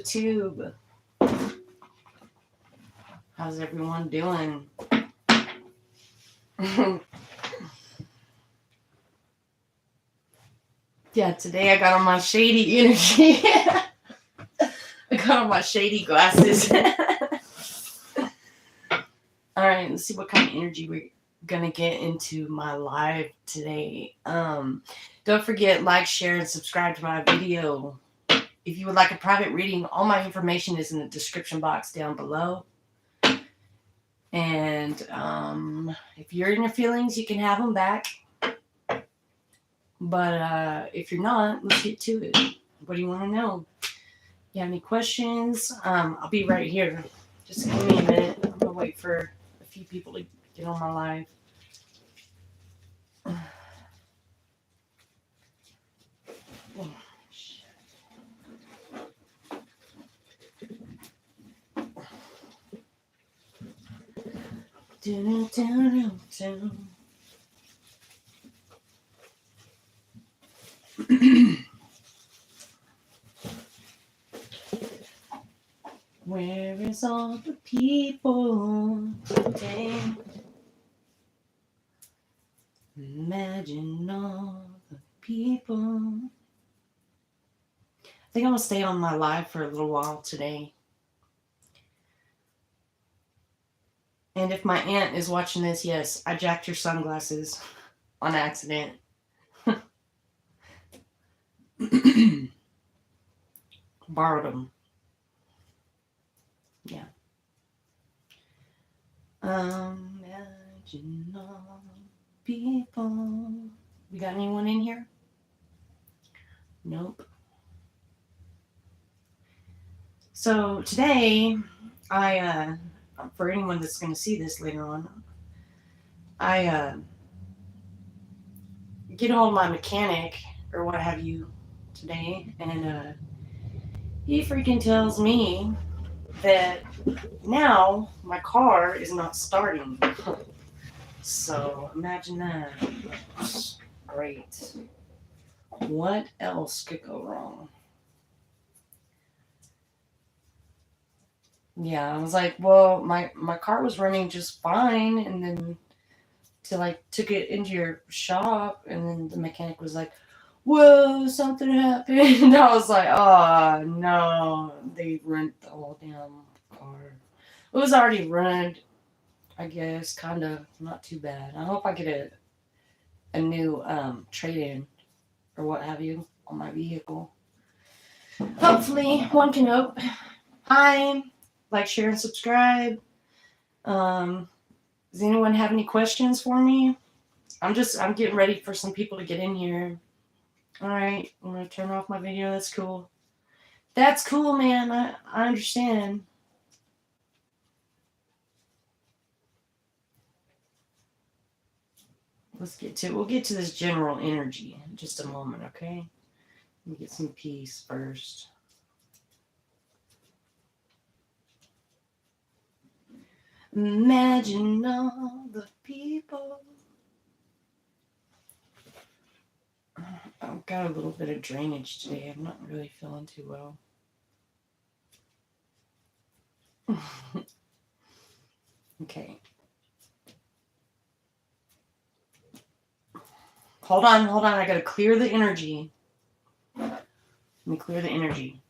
YouTube. How's everyone doing? Yeah, today I got on my shady energy. I got on my shady glasses. Alright, let's see what kind of energy we're gonna get into my live today. Don't forget, like, share, and subscribe to my video. If you would like a private reading, all my information is in the description box down below. And if you're in your feelings, you can have them back. But if you're not, let's get to it. What do you want to know? You have any questions? I'll be right here. Just give me a minute. I'm going to wait for a few people to get on my live. Where is all the people today? Imagine all the people. I think I'm going to stay on my live for a little while today. And if my aunt is watching this, yes, I jacked your sunglasses on accident. Borrowed them. Yeah. Imagine all people. We got anyone in here? Nope. So today, for anyone that's going to see this later on, I get a hold of my mechanic or what have you today, and he freaking tells me that now my car is not starting. So imagine that. Great. What else could go wrong? Yeah, I was like, well, my car was running just fine, and then till I took it into your shop, and then the mechanic was like, whoa, something happened. And I was like, oh no, they ruined the whole damn car. It was already ruined, I guess, kind of, not too bad. I hope I get a new trade-in or what have you on my vehicle. Hopefully, one can hope. Hi. Like, share, and subscribe. Does anyone have any questions for me? I'm getting ready for some people to get in here. All right, I'm going to turn off my video. That's cool. That's cool, man. I understand. We'll get to this general energy in just a moment, okay? Let me get some peace first. Imagine all the people. I've got a little bit of drainage today. I'm not really feeling too well. Okay. Hold on. I gotta clear the energy. Let me clear the energy.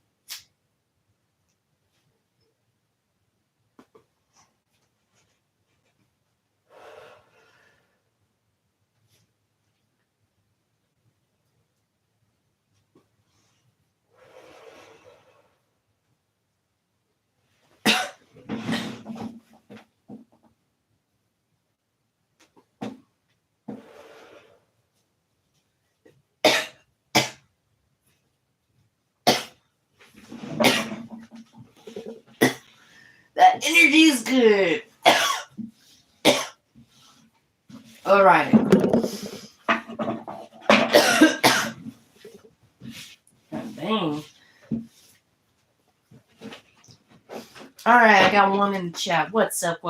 That energy is good. All right. Dang. All right, I got one in the chat. What's up?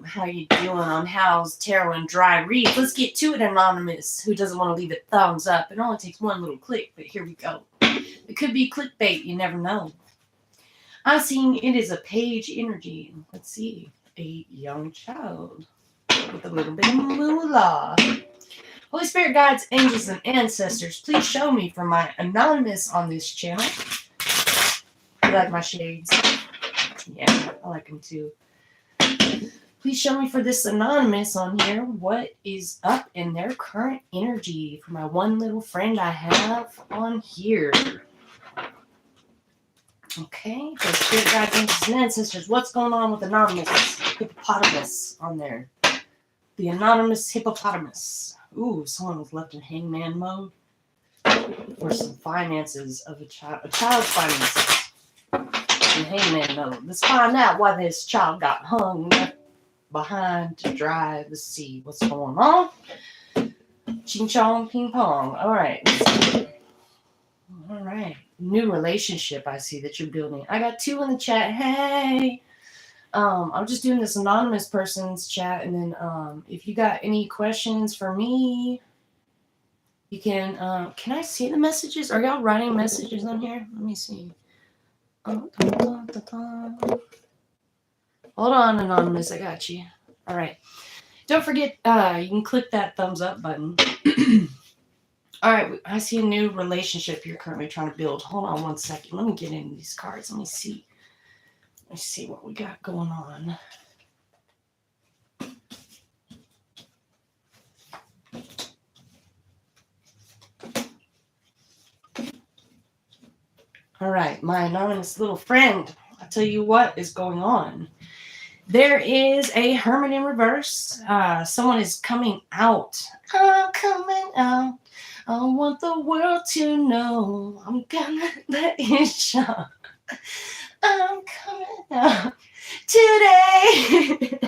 How you doing on Hal's Tarot and Dry Read? Let's get to it, Anonymous, who doesn't want to leave a thumbs up. It only takes one little click, but here we go. It could be clickbait. You never know. I'm seeing it is a page energy. Let's see. A young child with a little bit of moolah. Holy Spirit, guides, angels, and ancestors, please show me for my anonymous on this channel. You like my shades? Yeah, I like them too. Please show me for this anonymous on here what is up in their current energy for my one little friend I have on here. Okay, so Spirit Guides, Angels, and Ancestors, what's going on with Anonymous Hippopotamus on there? The Anonymous Hippopotamus. Ooh, someone was left in hangman mode. Or some finances of a child's finances in hangman mode. Let's find out why this child got hung behind to dry. Let's see what's going on. Ching chong, ping pong. All right. All right. New relationship I see that you're building. I got 2 in the chat. Hey. I'm just doing this anonymous person's chat, and then if you got any questions for me, you can I see the messages? Are y'all writing messages on here? Let me see. Hold on, anonymous. I got you. All right. Don't forget, you can click that thumbs up button. All right. I see a new relationship you're currently trying to build. Hold on one second. Let me get into these cards. Let me see. Let's see what we got going on. All right, my anonymous little friend. I'll tell you what is going on. There is a hermit in reverse. Someone is coming out. I'm coming out. I want the world to know. I'm gonna let it show. I'm coming out today.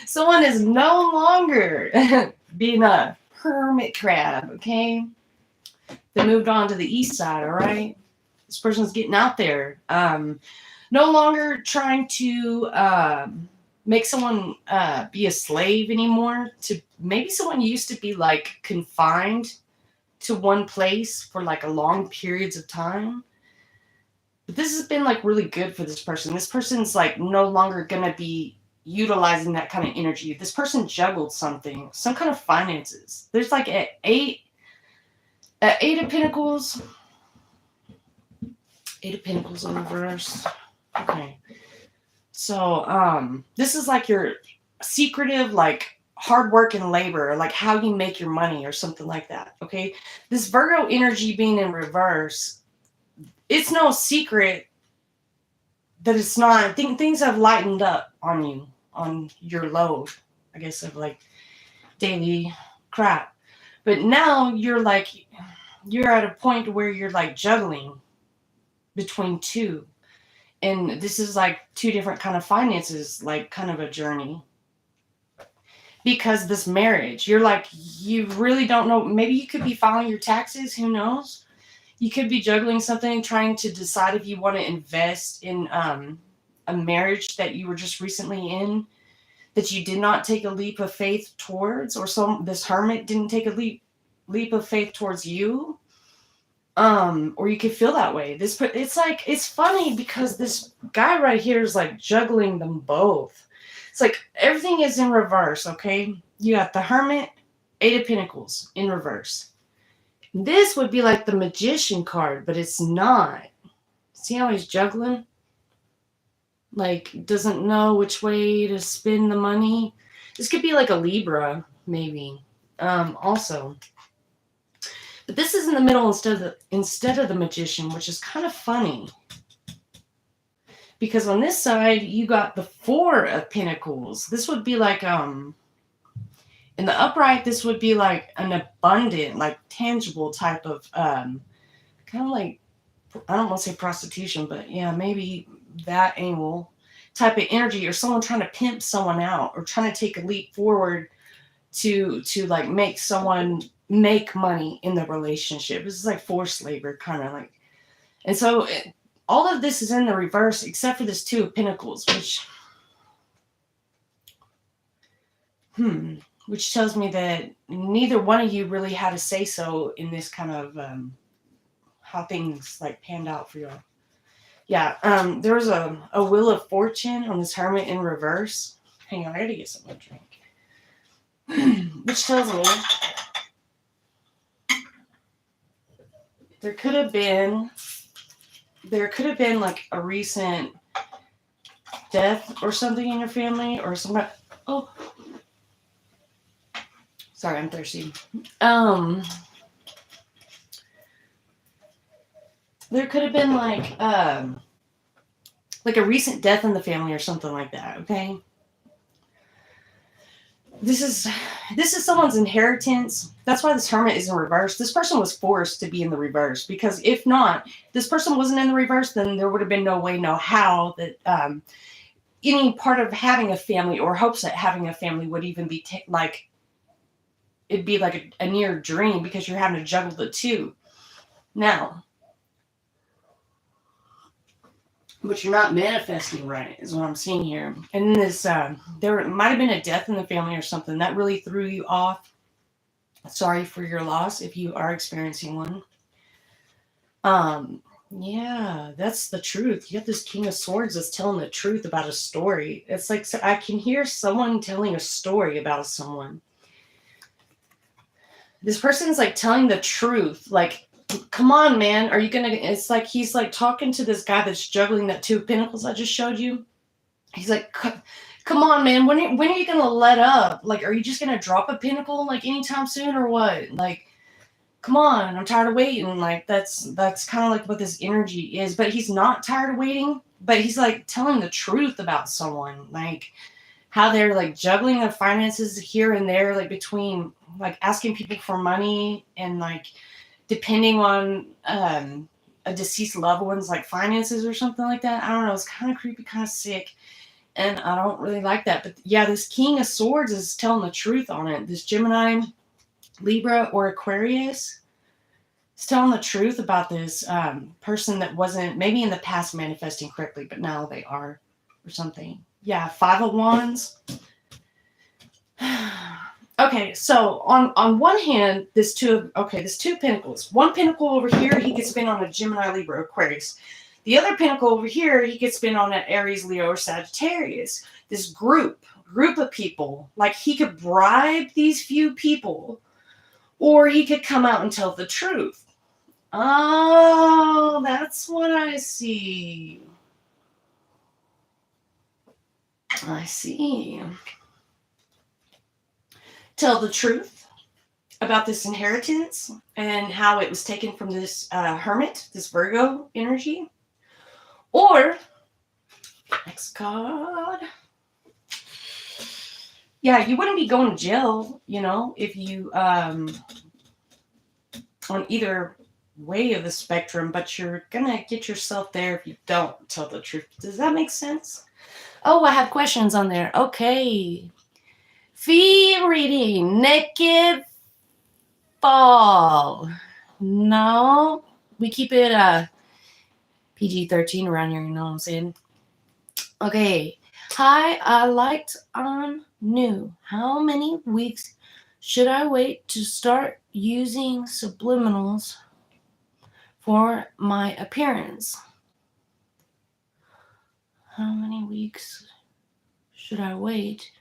Someone is no longer being a hermit crab, okay? They moved on to the east side, all right? This person's getting out there. No longer trying to make someone be a slave anymore. To maybe someone used to be like confined to one place for like a long periods of time. But this has been like really good for this person. This person's like no longer gonna be utilizing that kind of energy. This person juggled something, some kind of finances. There's like an eight of Pentacles. 8 of Pentacles in reverse. Okay. So, this is like your secretive, like hard work and labor, like how you make your money or something like that. Okay. This Virgo energy being in reverse, it's no secret that it's not. I think things have lightened up on you, on your load, I guess, of like daily crap. But now you're at a point where you're like juggling between 2, and this is like 2 different kind of finances, like kind of a journey, because this marriage, you're like, you really don't know. Maybe you could be filing your taxes, who knows? You could be juggling something, trying to decide if you want to invest in a marriage that you were just recently in, that you did not take a leap of faith towards, or this hermit didn't take a leap of faith towards you. Or you could feel that way. It's like, it's funny because this guy right here is like juggling them both. It's like everything is in reverse, okay? You got the Hermit, 8 of Pentacles in reverse. This would be like the Magician card, but it's not. See how he's juggling? Like, doesn't know which way to spend the money. This could be like a Libra, maybe. Also. But this is in the middle instead of the Magician, which is kind of funny. Because on this side, you got the 4 of Pentacles. This would be like, in the upright, this would be like an abundant, like tangible type of, kind of like, I don't want to say prostitution, but yeah, maybe that angle type of energy, or someone trying to pimp someone out, or trying to take a leap forward to like make someone make money in the relationship. This is like forced labor, kind of like. And so all of this is in the reverse, except for this 2 of Pentacles, which tells me that neither one of you really had a say-so in this kind of how things like panned out for y'all. Yeah, there was a Wheel of Fortune on this Hermit in reverse. Hang on, I gotta get something to drink. Which tells me there could have been like a recent death or something in your family, or somebody. Oh, sorry, I'm thirsty. There could have been like a recent death in the family or something like that. Okay, this is someone's inheritance. That's why this Hermit is in reverse. This person was forced to be in the reverse, because if not, this person wasn't in the reverse, then there would have been no way, no how that any part of having a family or hopes at having a family would even be like, it'd be like a near dream, because you're having to juggle the two. Now, but you're not manifesting right, is what I'm seeing here. And this, there might have been a death in the family or something that really threw you off. Sorry for your loss if you are experiencing one. Yeah, that's the truth. You have this King of Swords that's telling the truth about a story. It's like, so I can hear someone telling a story about someone. This person's like telling the truth. Like, come on, man. Are you going to, it's like, he's like talking to this guy that's juggling that 2 of Pentacles I just showed you. He's like, come on, man. When are you going to let up? Like, are you just going to drop a pentacle like anytime soon or what? Like, come on, I'm tired of waiting. Like, that's kind of like what this energy is. But he's not tired of waiting, but he's like telling the truth about someone, like how they're like juggling their finances here and there, like between like asking people for money and like depending on a deceased loved one's like finances or something like that. I don't know. It's kind of creepy, kind of sick. And I don't really like that. But yeah, this King of Swords is telling the truth on it. This Gemini, Libra, or Aquarius is telling the truth about this person that wasn't maybe in the past manifesting correctly, but now they are, or something. Yeah, 5 of Wands. Okay, so on one hand, this two of Pentacles. One pentacle over here, he could spin on a Gemini, Libra, Aquarius. The other pentacle over here, he could spin on an Aries, Leo, or Sagittarius. This group of people, like he could bribe these few people, or he could come out and tell the truth. Oh, that's what I see. I see. Tell the truth about this inheritance and how it was taken from this Hermit, this Virgo energy. Or, next card. Yeah, you wouldn't be going to jail, if you, on either way of the spectrum, but you're going to get yourself there if you don't tell the truth. Does that make sense? Oh, I have questions on there. Okay. Fee reading. Naked Fall. No. We keep it PG-13 around here, you know what I'm saying? Okay. Hi, I liked on new. How many weeks should I wait to start using subliminals for my appearance? How many weeks should I wait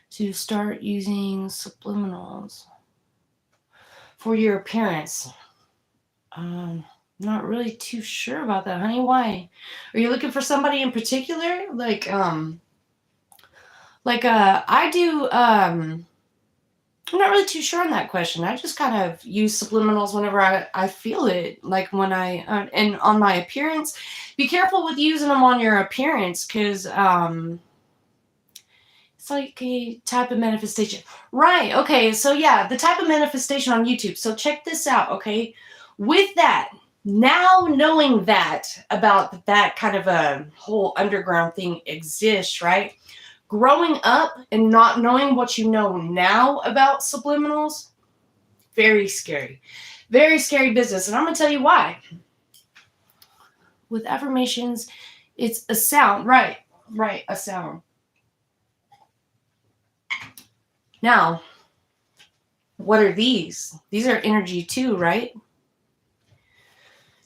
to start using subliminals for your appearance? Not really too sure about that, honey. Why? Are you looking for somebody in particular? I do, I'm not really too sure on that question. I just kind of use subliminals whenever I feel it. Like when and on my appearance, be careful with using them on your appearance, because, it's like a type of manifestation. Right. Okay. So yeah, the type of manifestation on YouTube. So check this out. Okay. With that, now knowing that about that kind of a whole underground thing exists, right? Growing up and not knowing what you know now about subliminals, very scary. Very scary business. And I'm going to tell you why. With affirmations, it's a sound. Right, a sound. Now, what are these? These are energy too, right?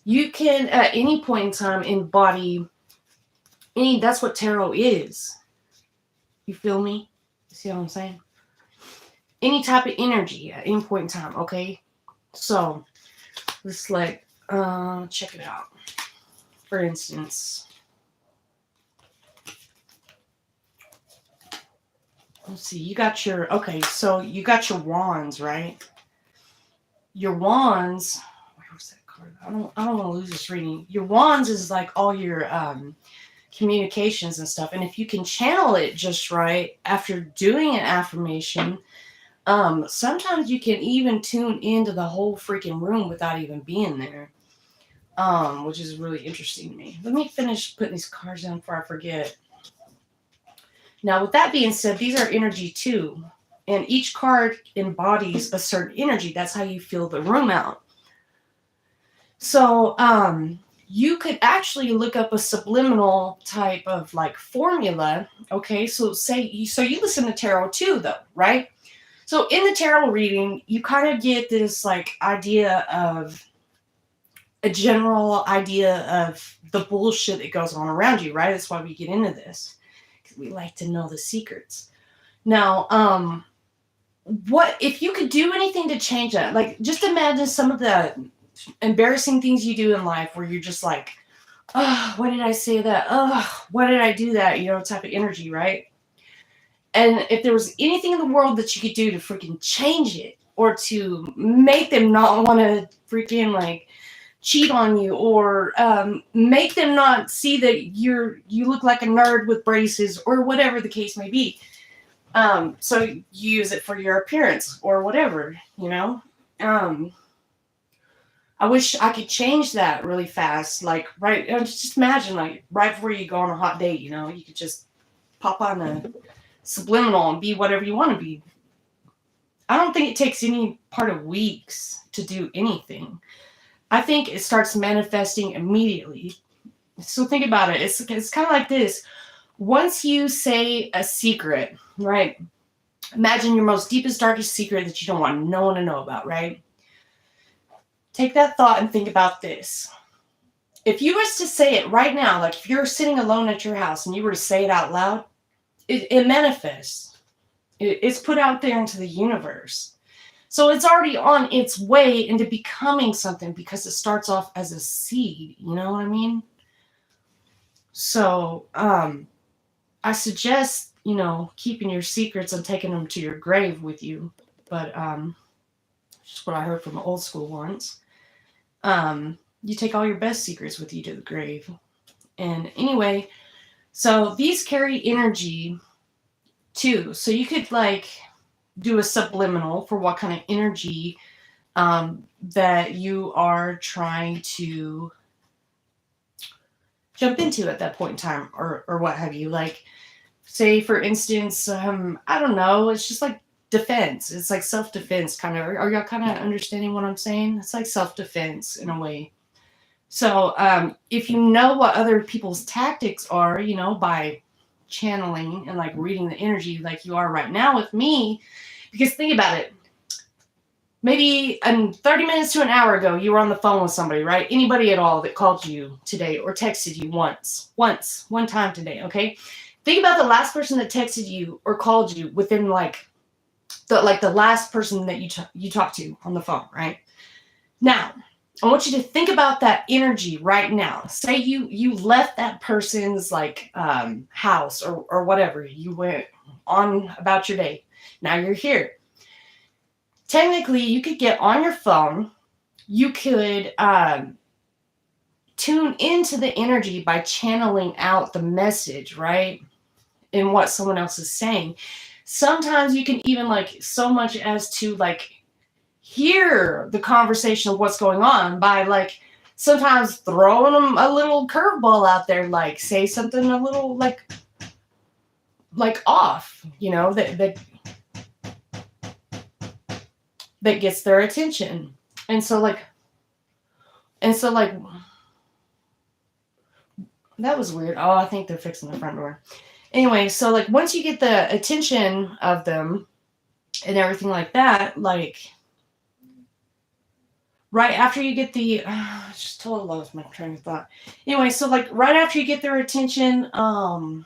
You can at any point in time embody that's what tarot is. You feel me? You see what I'm saying? Any type of energy at any point in time, okay? So let's like check it out. For instance, let's see, you got your wands, right? Your wands, where was that card? I don't want to lose this reading. Your wands is like all your communications and stuff. And if you can channel it just right after doing an affirmation, sometimes you can even tune into the whole freaking room without even being there. Which is really interesting to me. Let me finish putting these cards down before I forget. Now, with that being said, these are energy too. And each card embodies a certain energy. That's how you feel the room out. So, you could actually look up a subliminal type of like formula. Okay, so you listen to tarot too, though, right? So in the tarot reading, you kind of get this like idea of a general idea of the bullshit that goes on around you, right? That's why we get into this, because we like to know the secrets. Now, what if you could do anything to change that? Like, just imagine some of the embarrassing things you do in life where you're just like, oh, why did I say that? Oh, why did I do that? Type of energy, right? And if there was anything in the world that you could do to freaking change it, or to make them not want to freaking like cheat on you, or make them not see that you look like a nerd with braces, or whatever the case may be. So you use it for your appearance or whatever, I wish I could change that really fast. Like, right, just imagine, like, right before you go on a hot date, you could just pop on a subliminal and be whatever you want to be. I don't think it takes any part of weeks to do anything. I think it starts manifesting immediately. So think about it. It's kind of like this. Once you say a secret, right? Imagine your most deepest, darkest secret that you don't want no one to know about, right? Take that thought and think about this. If you was to say it right now, like if you're sitting alone at your house and you were to say it out loud, it manifests. It's put out there into the universe. So it's already on its way into becoming something, because it starts off as a seed. You know what I mean? So I suggest, keeping your secrets and taking them to your grave with you. But just what I heard from old school once. You take all your best secrets with you to the grave. And anyway, so these carry energy too. So you could like do a subliminal for what kind of energy that you are trying to jump into at that point in time, or what have you. Like, say for instance, I don't know, it's just like defense. It's like self-defense kind of. Are y'all kind of understanding what I'm saying? It's like self-defense in a way. So if you know what other people's tactics are, by channeling and like reading the energy like you are right now with me, because think about it. Maybe 30 minutes to an hour ago, you were on the phone with somebody, right? Anybody at all that called you today or texted you one time today, okay? Think about the last person that texted you or called you within the last person that you talked to on the phone, right? Now, I want you to think about that energy right now. Say you left that person's house or whatever. You went on about your day. Now you're here. Technically, you could get on your phone. You could tune into the energy by channeling out the message, right? And what someone else is saying. Sometimes you can even so much as to hear the conversation of what's going on by sometimes throwing them a little curveball out there, say something a little off, that gets their attention. And so that was weird. Oh, I think they're fixing the front door. Anyway, so once you get the attention of them and everything like that, right after you get the, I just totally lost my train of thought. Anyway, so like right after you get their attention, and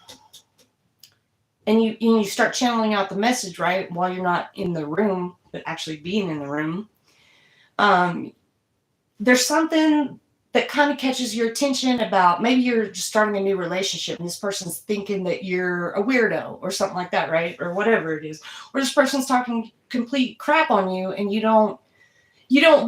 you start channeling out the message, right, while you're not in the room, but actually being in the room, um, there's something that kind of catches your attention about maybe you're just starting a new relationship and this person's thinking that you're a weirdo or something like that, right? Or whatever it is. Or this person's talking complete crap on you and you don't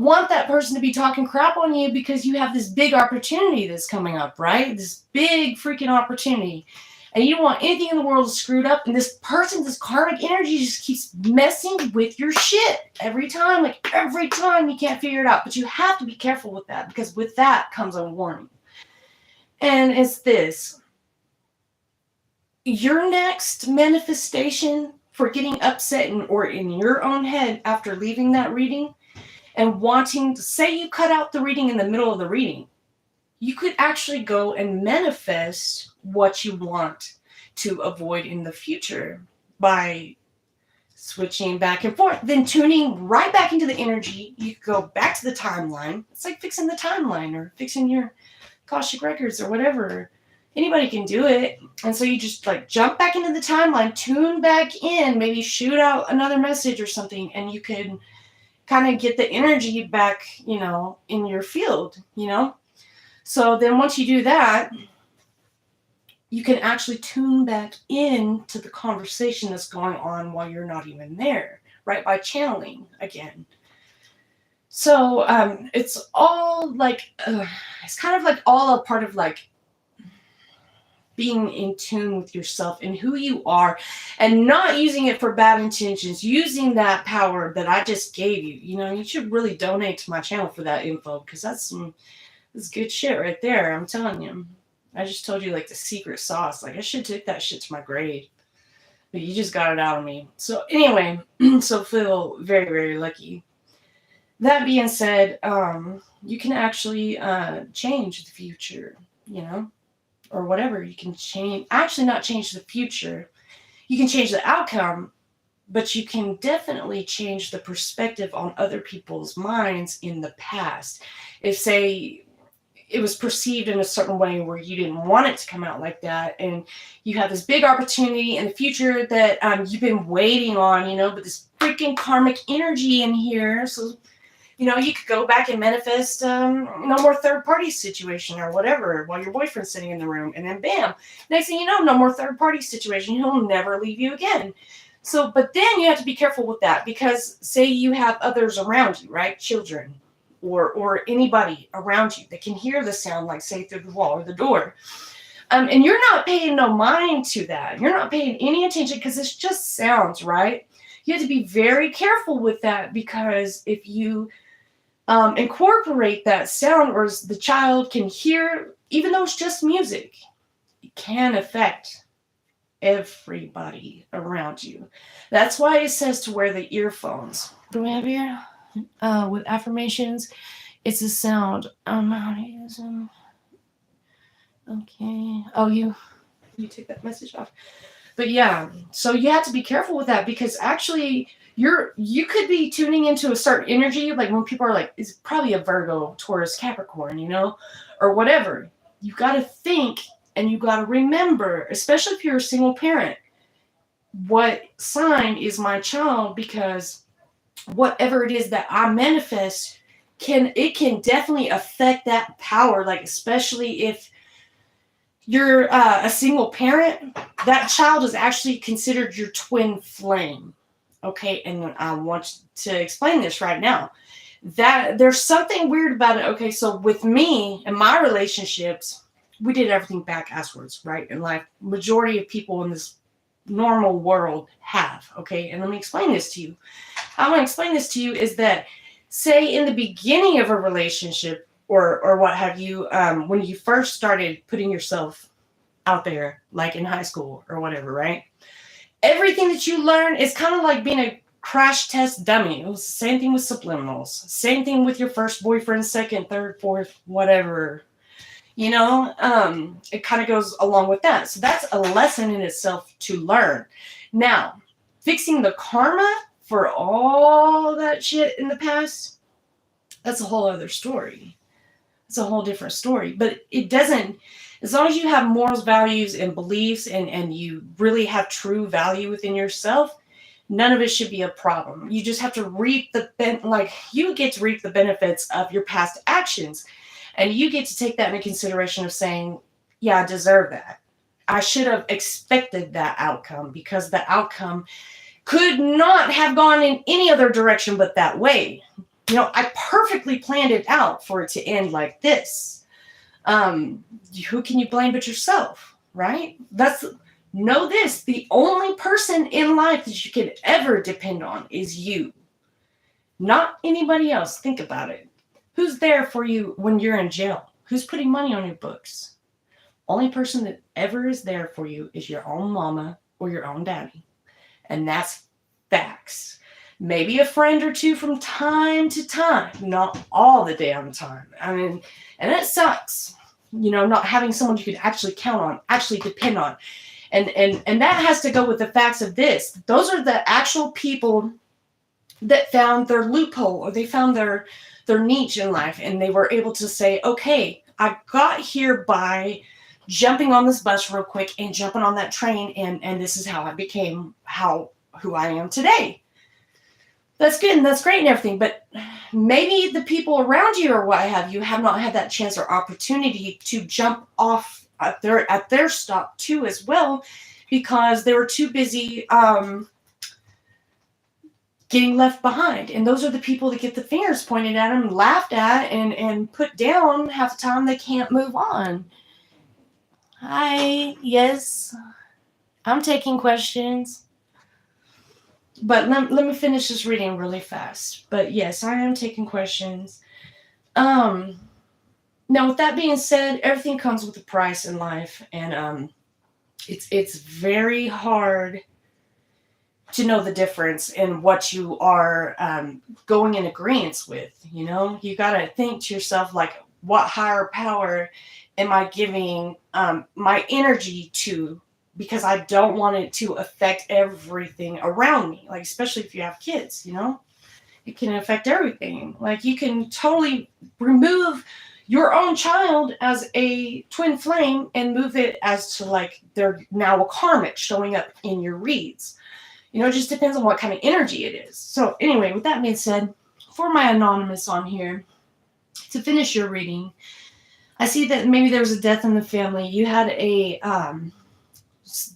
want that person to be talking crap on you because you have this big opportunity that's coming up, right? This big freaking opportunity. And you don't want anything in the world screwed up. And this person, this karmic energy just keeps messing with your shit every time. Like every time you can't figure it out. But you have to be careful with that because with that comes a warning. And it's this. Your next manifestation for getting upset or in your own head after leaving that reading and wanting to say you cut out the reading in the middle of the reading, you could actually go and manifest what you want to avoid in the future by switching back and forth, then tuning right back into the energy. You could go back to the timeline. It's like fixing the timeline or fixing your Akashic records or whatever. Anybody can do it. And so you just like jump back into the timeline, tune back in, maybe shoot out another message or something, and you can kind of get the energy back, in your field, So then once you do that, you can actually tune back in to the conversation that's going on while you're not even there, right? By channeling again. So it's all like, it's kind of like all a part of like being in tune with yourself and who you are and not using it for bad intentions, using that power that I just gave you. You should really donate to my channel for that info because that's good shit right there. I'm telling you. I just told you like the secret sauce. Like I should take that shit to my grave. But you just got it out of me. So anyway, so feel very, very lucky. That being said, you can actually change the future, or whatever. You can not change the future. You can change the outcome, but you can definitely change the perspective on other people's minds in the past. If, say, it was perceived in a certain way where you didn't want it to come out like that, and you have this big opportunity in the future that you've been waiting on, but this freaking karmic energy in here. So, you could go back and manifest no more third-party situation or whatever while your boyfriend's sitting in the room, and then bam, next thing you know, no more third-party situation. He'll never leave you again. So, but then you have to be careful with that because say you have others around you, right? Children or anybody around you that can hear the sound, like say through the wall or the door. And you're not paying no mind to that. You're not paying any attention because it's just sounds, right? You have to be very careful with that because if you incorporate that sound or the child can hear, even though it's just music, it can affect everybody around you. That's why it says to wear the earphones. What do we have here? With affirmations, it's a sound. How to use them. Okay. Oh, you take that message off. But yeah, so you have to be careful with that because actually you could be tuning into a certain energy, like when people are like, it's probably a Virgo, Taurus, Capricorn, or whatever. You got to think and you got to remember, especially if you're a single parent, what sign is my child, because whatever it is that I manifest can definitely affect that power. Like, especially if you're a single parent, that child is actually considered your twin flame. Okay. And I want to explain this right now, that there's something weird about it. Okay. So with me and my relationships, we did everything back asswards, right? And like majority of people in this normal world have. Okay. And let me explain this to you. How I'm going to explain this to you is that, say, in the beginning of a relationship or what have you, when you first started putting yourself out there, like in high school or whatever, right? Everything that you learn is kind of like being a crash test dummy. It was the same thing with subliminals. Same thing with your first boyfriend, second, third, fourth, whatever. It kind of goes along with that. So that's a lesson in itself to learn. Now, fixing the karma for all that shit in the past, that's a whole other story. It's a whole different story. But it doesn't, as long as you have morals, values, and beliefs, and you really have true value within yourself, none of it should be a problem. You just have to reap you get to reap the benefits of your past actions. And you get to take that into consideration of saying, yeah, I deserve that. I should have expected that outcome, because the outcome could not have gone in any other direction but that way. I perfectly planned it out for it to end like this. Who can you blame but yourself, right? Know this, the only person in life that you can ever depend on is you, not anybody else. Think about it. Who's there for you when you're in jail? Who's putting money on your books? Only person that ever is there for you is your own mama or your own daddy. And that's facts. Maybe a friend or two from time to time, not all the damn time. I mean, and it sucks, not having someone you could actually count on, actually depend on. And that has to go with the facts of this. Those are the actual people that found their loophole, or they found their niche in life, and they were able to say, okay, I got here by jumping on this bus real quick and jumping on that train, and this is how I became who I am today. That's good and that's great and everything, but maybe the people around you or what have you have not had that chance or opportunity to jump off at their stop too as well, because they were too busy getting left behind. And those are the people that get the fingers pointed at them, laughed at, and put down half the time. They can't move on. Hi, yes, I'm taking questions. But let me finish this reading really fast. But yes, I am taking questions. Now, with that being said, everything comes with a price in life, and it's very hard to know the difference in what you are going in agreement with. You got to think to yourself, like, what higher power am I giving my energy to? Because I don't want it to affect everything around me. Like, especially if you have kids, it can affect everything. Like, you can totally remove your own child as a twin flame and move it as to, like, they're now a karmic showing up in your reads. It just depends on what kind of energy it is. So anyway, with that being said, for my anonymous on here, to finish your reading, I see that maybe there was a death in the family. You had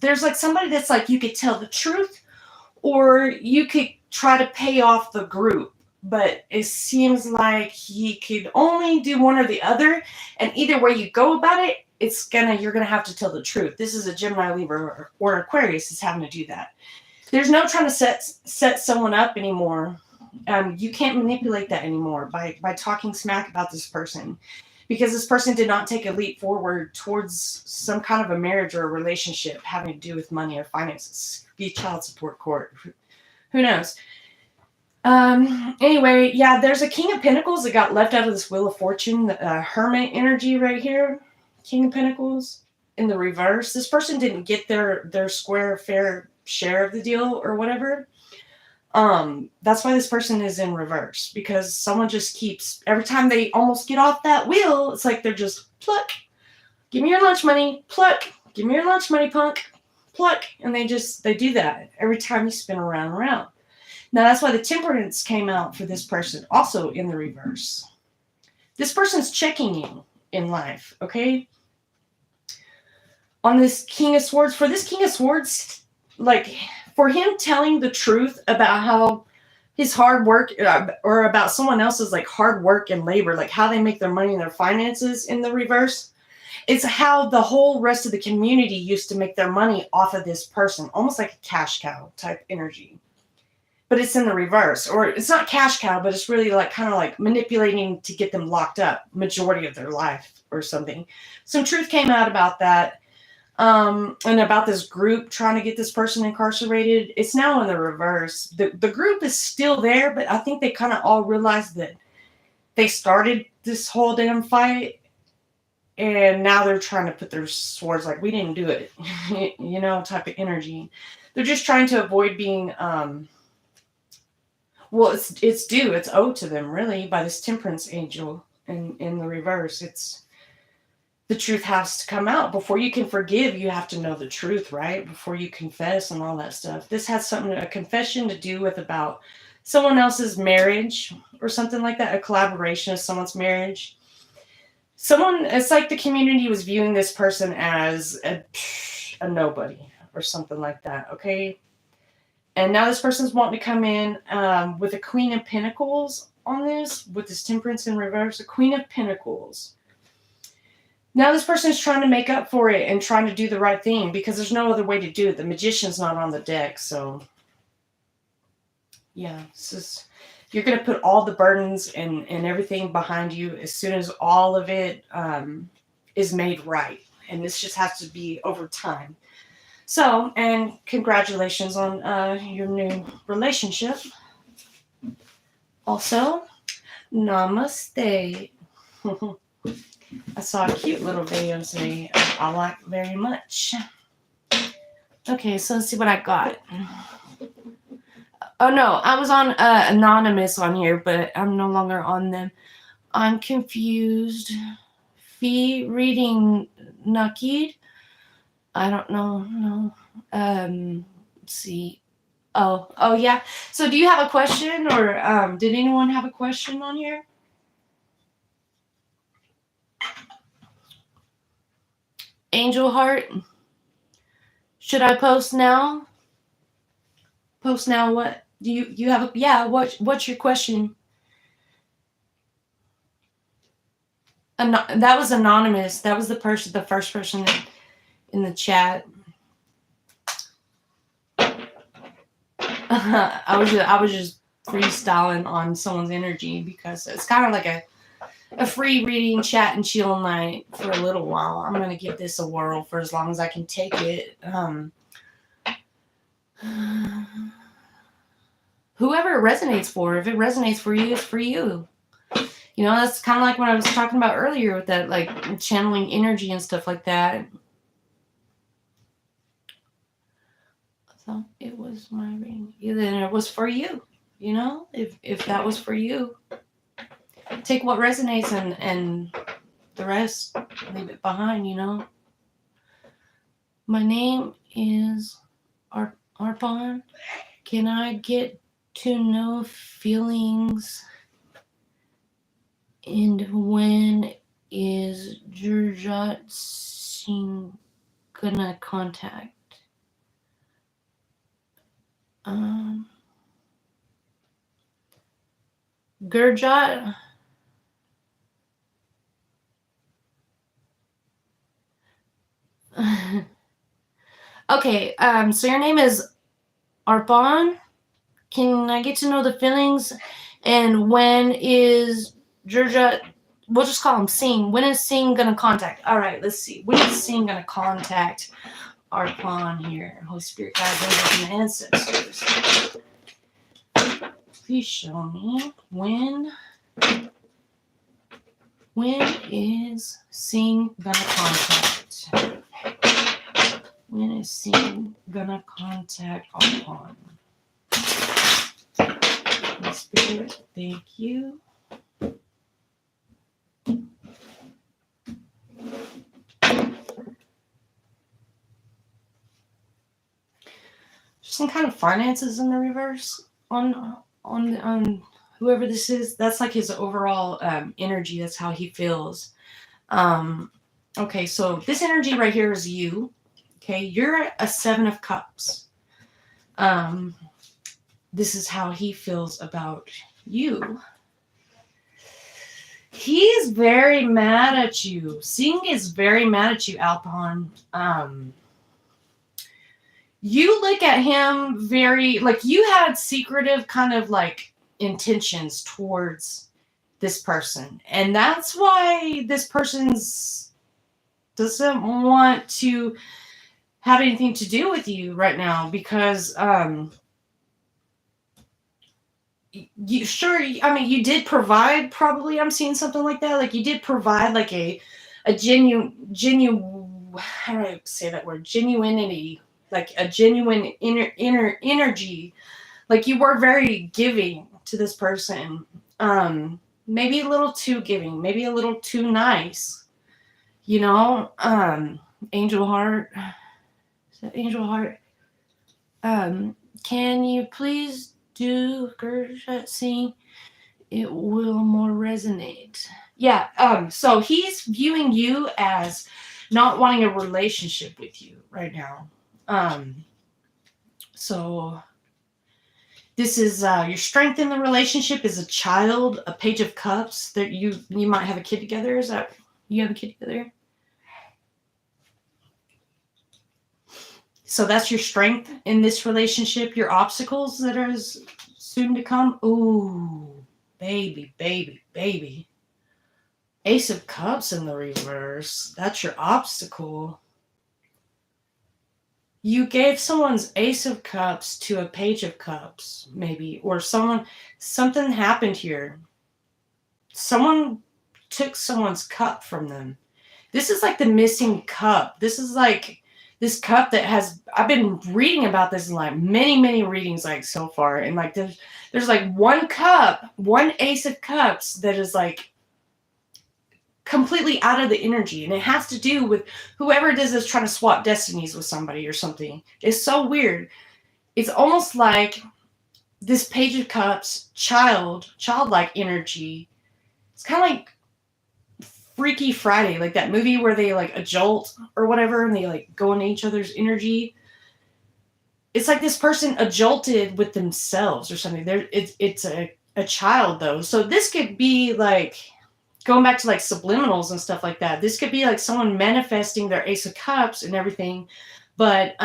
there's like somebody that's like, you could tell the truth, or you could try to pay off the group, but it seems like he could only do one or the other, and either way you go about it, you're gonna have to tell the truth. This is a Gemini, Libra, or Aquarius is having to do that. There's no trying to set someone up anymore. You can't manipulate that anymore by talking smack about this person, because this person did not take a leap forward towards some kind of a marriage or a relationship having to do with money or finances. Be child support court. Who knows? Anyway, yeah, there's a King of Pentacles that got left out of this Wheel of Fortune, Hermit energy right here. King of Pentacles in the reverse. This person didn't get their fair share of the deal or whatever. That's why this person is in reverse, because someone just keeps, every time they almost get off that wheel, it's like they're just pluck, give me your lunch money, pluck, give me your lunch money, punk, pluck. And they do that every time you spin around and around. Now that's why the Temperance came out for this person, also in the reverse. This person's checking you in life, okay? On this King of Swords, for this King of Swords, like, for him telling the truth about how his hard work, or about someone else's like hard work and labor, like how they make their money and their finances in the reverse, it's how the whole rest of the community used to make their money off of this person, almost like a cash cow type energy. But it's in the reverse, or it's not cash cow, but it's really like kind of like manipulating to get them locked up majority of their life or something. Some truth came out about that. And about this group trying to get this person incarcerated. It's now in the reverse. The group is still there, but I think they kind of all realized that they started this whole damn fight, and now they're trying to put their swords like, we didn't do it, type of energy. They're just trying to avoid being, Well, it's due. It's owed to them, really, by this temperance angel in the reverse. It's the truth has to come out. Before you can forgive, you have to know the truth, right? Before you confess and all that stuff. This has something, a confession to do with about someone else's marriage or something like that, a collaboration of someone's marriage. Someone, it's like the community was viewing this person as a nobody or something like that, okay? And now this person's wanting to come in with a Queen of Pentacles on this, with this Temperance in reverse, a Queen of Pentacles. Now this person is trying to make up for it and trying to do the right thing because there's no other way to do it. The Magician's not on the deck, so yeah, this is, you're going to put all the burdens and everything behind you as soon as all of it is made right. And this just has to be over time. So, and congratulations on your new relationship. Also, namaste. I saw a cute little video today I like very much. Okay, so let's see what I got. Oh no, I was on Anonymous on here, but I'm no longer on them. I'm confused. Fee reading Nakid. I don't know. No. Let's see. Oh yeah. So do you have a question, or did anyone have a question on here? Angel Heart. Should I post now? Post now what? Do you have a, yeah, what's your question? That was anonymous. That was the first person in the chat. I was just freestyling on someone's energy because it's kind of like a free reading, chat, and chill night for a little while. I'm gonna give this a whirl for as long as I can take it. Whoever it resonates for, if it resonates for you, it's for you. You know, that's kind of like what I was talking about earlier with that, like channeling energy and stuff like that. So it was my reading. Then it was for you. You know, if that was for you, take what resonates and the rest, leave it behind. You know. My name is Arpan. Can I get to know feelings? And when is Gurjot Singh gonna contact? Gurjot. Okay, so your name is Arpan. Can I get to know the feelings? And when is Gurjot, we'll just call him Singh. When is Singh gonna contact? All right, let's see. When is Singh gonna contact Arpan here? Holy Spirit, guides, angels, and ancestors. Please show me when is Singh gonna contact? When is Singh gonna contact Arpan? Holy Spirit, thank you. Some kind of finances in the reverse on whoever this is. That's like his overall energy. That's how he feels. Okay, so this energy right here is you. Okay, you're a 7 of Cups. This is how he feels about you. He is very mad at you. Singh is very mad at you, Alpan. You look at him very, like, you had secretive kind of like intentions towards this person. And that's why this person's doesn't want to have anything to do with you right now, because you did provide, probably, I'm seeing something like that. Like, you did provide like a genuine, how do I say that word? Genuinity, like a genuine inner energy. Like, you were very giving to this person. Maybe a little too giving, maybe a little too nice, you know. Angel Heart, is that Angel Heart? Can you please do Gershot scene? It will more resonate. Yeah, so he's viewing you as not wanting a relationship with you right now. So this is your strength in the relationship is a child, a page of cups, that you might have a kid together. Is that you have a kid together? So that's your strength in this relationship. Your obstacles that are soon to come. Ooh, baby, baby, baby. Ace of Cups in the reverse. That's your obstacle. You gave someone's Ace of Cups to a Page of Cups, maybe. Or something happened here. Someone took someone's cup from them. This is like the missing cup. This is like this cup that I've been reading about this in like many readings like so far. And like there's like one cup, one Ace of Cups that is like completely out of the energy, and it has to do with whoever it is trying to swap destinies with somebody or something. It's so weird. It's almost like this Page of Cups, childlike energy. It's kind of like Freaky Friday, like that movie where they like a jolt or whatever, and they like go into each other's energy. It's like this person adjolted with themselves or something. It's a child though, so this could be like, going back to like subliminals and stuff like that, this could be like someone manifesting their Ace of Cups and everything, but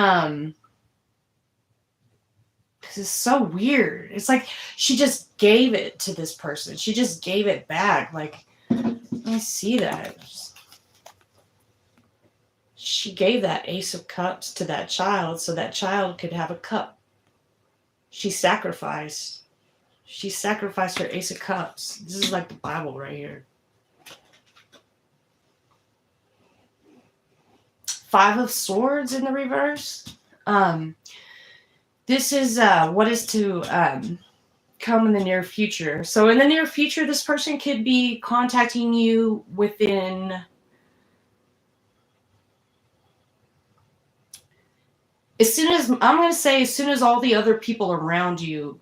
this is so weird. It's like she just gave it to this person. She just gave it back. Like, let me see that. She gave that Ace of Cups to that child so that child could have a cup. She sacrificed. She sacrificed her Ace of Cups. This is like the Bible right here. Five of Swords in the reverse. This is what is to come in the near future. So in the near future, this person could be contacting you within as soon as all the other people around you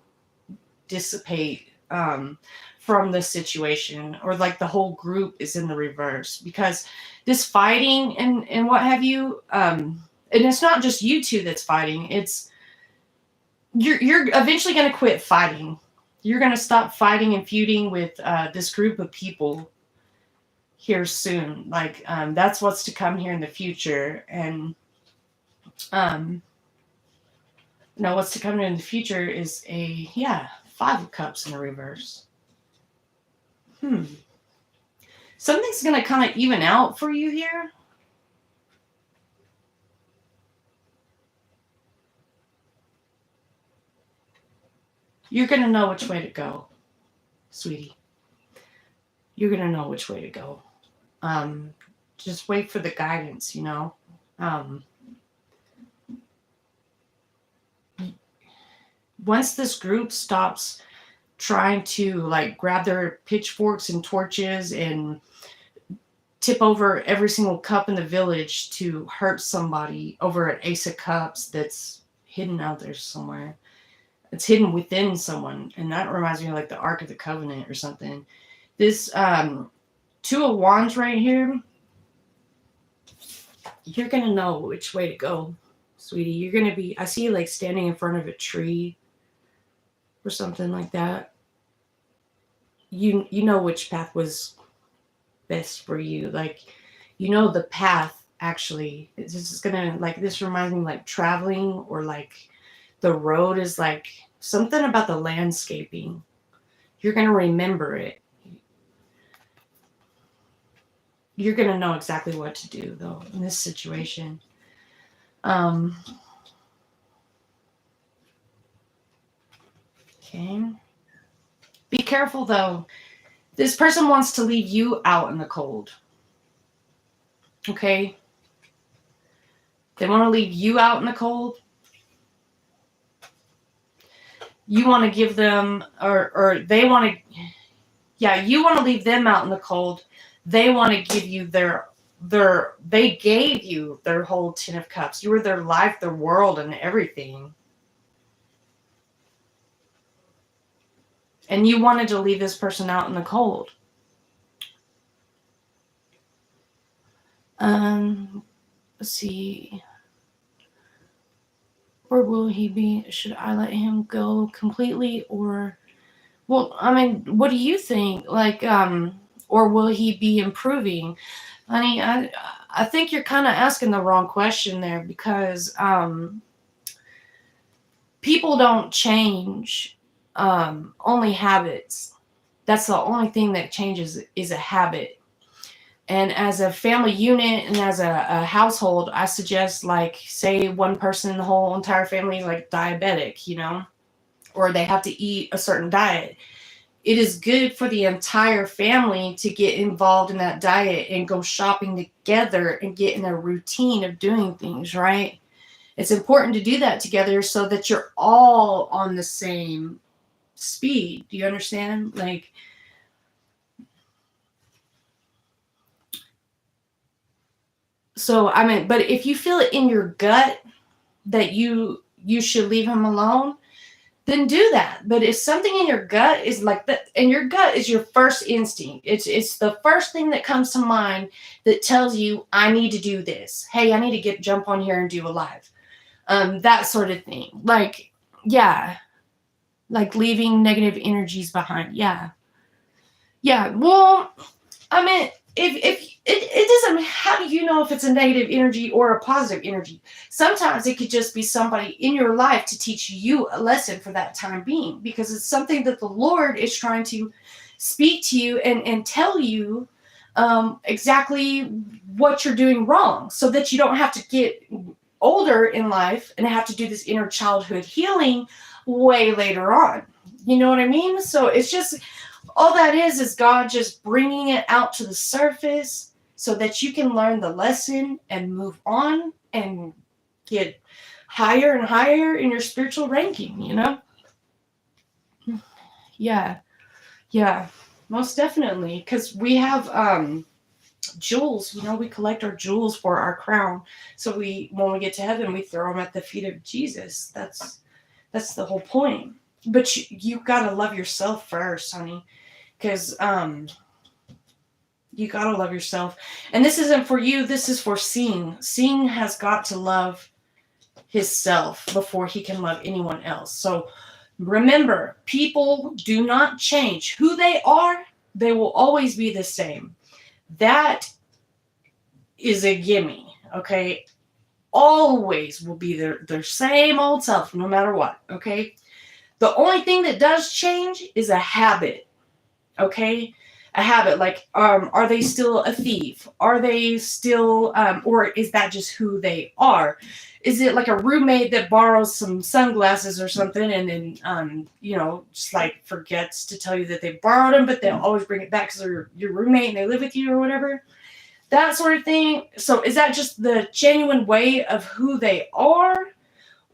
dissipate from the situation, or like the whole group is in the reverse, because this fighting and what have you, and it's not just you two that's fighting. It's you're eventually going to quit fighting. You're going to stop fighting and feuding with this group of people here soon. Like that's what's to come here in the future. And no, what's to come in the future is Five of Cups in the reverse. Something's going to kind of even out for you here. You're going to know which way to go, sweetie. You're going to know which way to go. Just wait for the guidance, you know. Once this group stops trying to like grab their pitchforks and torches and tip over every single cup in the village to hurt somebody over an Ace of Cups that's hidden out there somewhere. It's hidden within someone. And that reminds me of like the Ark of the Covenant or something. This Two of Wands right here, you're going to know which way to go, sweetie. You're going to be, I see you like standing in front of a tree or something like that. You know which path was best for you. Like, you know the path, actually. This is gonna, like, this reminds me like traveling, or like the road is like something about the landscaping. You're gonna remember it. You're gonna know exactly what to do though in this situation. Okay. Be careful though. This person wants to leave you out in the cold. Okay? They want to leave you out in the cold. you want to give them, or they want to, yeah, you want to leave them out in the cold. They want to give you they gave you their whole 10 of cups. You were their life, their world, and everything. And you wanted to leave this person out in the cold. Let's see. Or will he be, should I let him go completely? Or, well, I mean, what do you think? Like, or will he be improving? Honey, I think you're kind of asking the wrong question there, because people don't change, only habits. That's the only thing that changes, is a habit. And as a family unit and as a household, I suggest, like, say one person in the whole entire family is like diabetic, or they have to eat a certain diet. It is good for the entire family to get involved in that diet and go shopping together and get in a routine of doing things, right? It's important to do that together so that you're all on the same speed. Do you understand? Like, so, I mean, but if you feel it in your gut that you should leave him alone, then do that. But if something in your gut is like that, and your gut is your first instinct, it's the first thing that comes to mind that tells you, I need to do this. Hey, I need to jump on here and do a live. That sort of thing. Like, yeah. Like leaving negative energies behind. Yeah. Yeah. Well, I mean, if it doesn't, how do you know if it's a negative energy or a positive energy? Sometimes it could just be somebody in your life to teach you a lesson for that time being, because it's something that the Lord is trying to speak to you and tell you exactly what you're doing wrong, so that you don't have to get older in life and have to do this inner childhood healing way later on. You know what I mean? So it's just, all that is God just bringing it out to the surface so that you can learn the lesson and move on and get higher and higher in your spiritual ranking, Yeah. Yeah. Most definitely. Because we have jewels, we collect our jewels for our crown. So when we get to heaven, we throw them at the feet of Jesus. That's the whole point. But you gotta love yourself first, honey. Because you gotta love yourself. And this isn't for you, this is for Seeing. Seeing has got to love himself before he can love anyone else. So remember, people do not change. Who they are, they will always be the same. That is a gimme, okay? Always will be their same old self, no matter what, okay? The only thing that does change is a habit, okay? A habit, like, are they still a thief? Are they still, or is that just who they are? Is it like a roommate that borrows some sunglasses or something and then, just like forgets to tell you that they borrowed them, but they'll always bring it back because they're your roommate and they live with you or whatever? That sort of thing. So is that just the genuine way of who they are?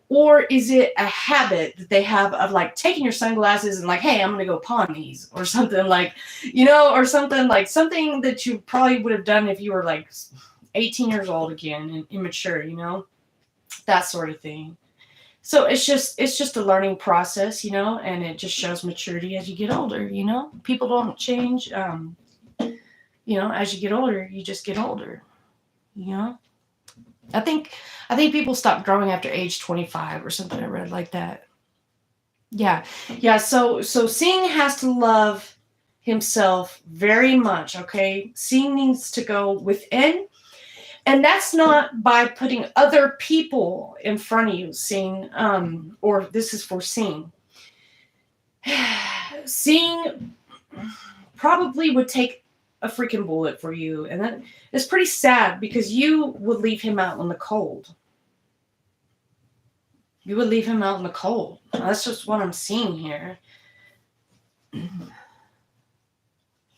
Or is it a habit that they have of like taking your sunglasses and like, hey, I'm going to go pawn these or something, like, or something that you probably would have done if you were like 18 years old again and immature, that sort of thing. So it's just a learning process, and it just shows maturity as you get older, people don't change. As you get older, you just get older, I think people stop growing after age 25 or something. I read like that. Yeah. Yeah. So Seeing has to love himself very much. Okay. Seeing needs to go within. And that's not by putting other people in front of you, Seeing, or this is for Seeing. Seeing probably would take a freaking bullet for you. And that is pretty sad, because you would leave him out in the cold. You would leave him out in the cold. That's just what I'm seeing here.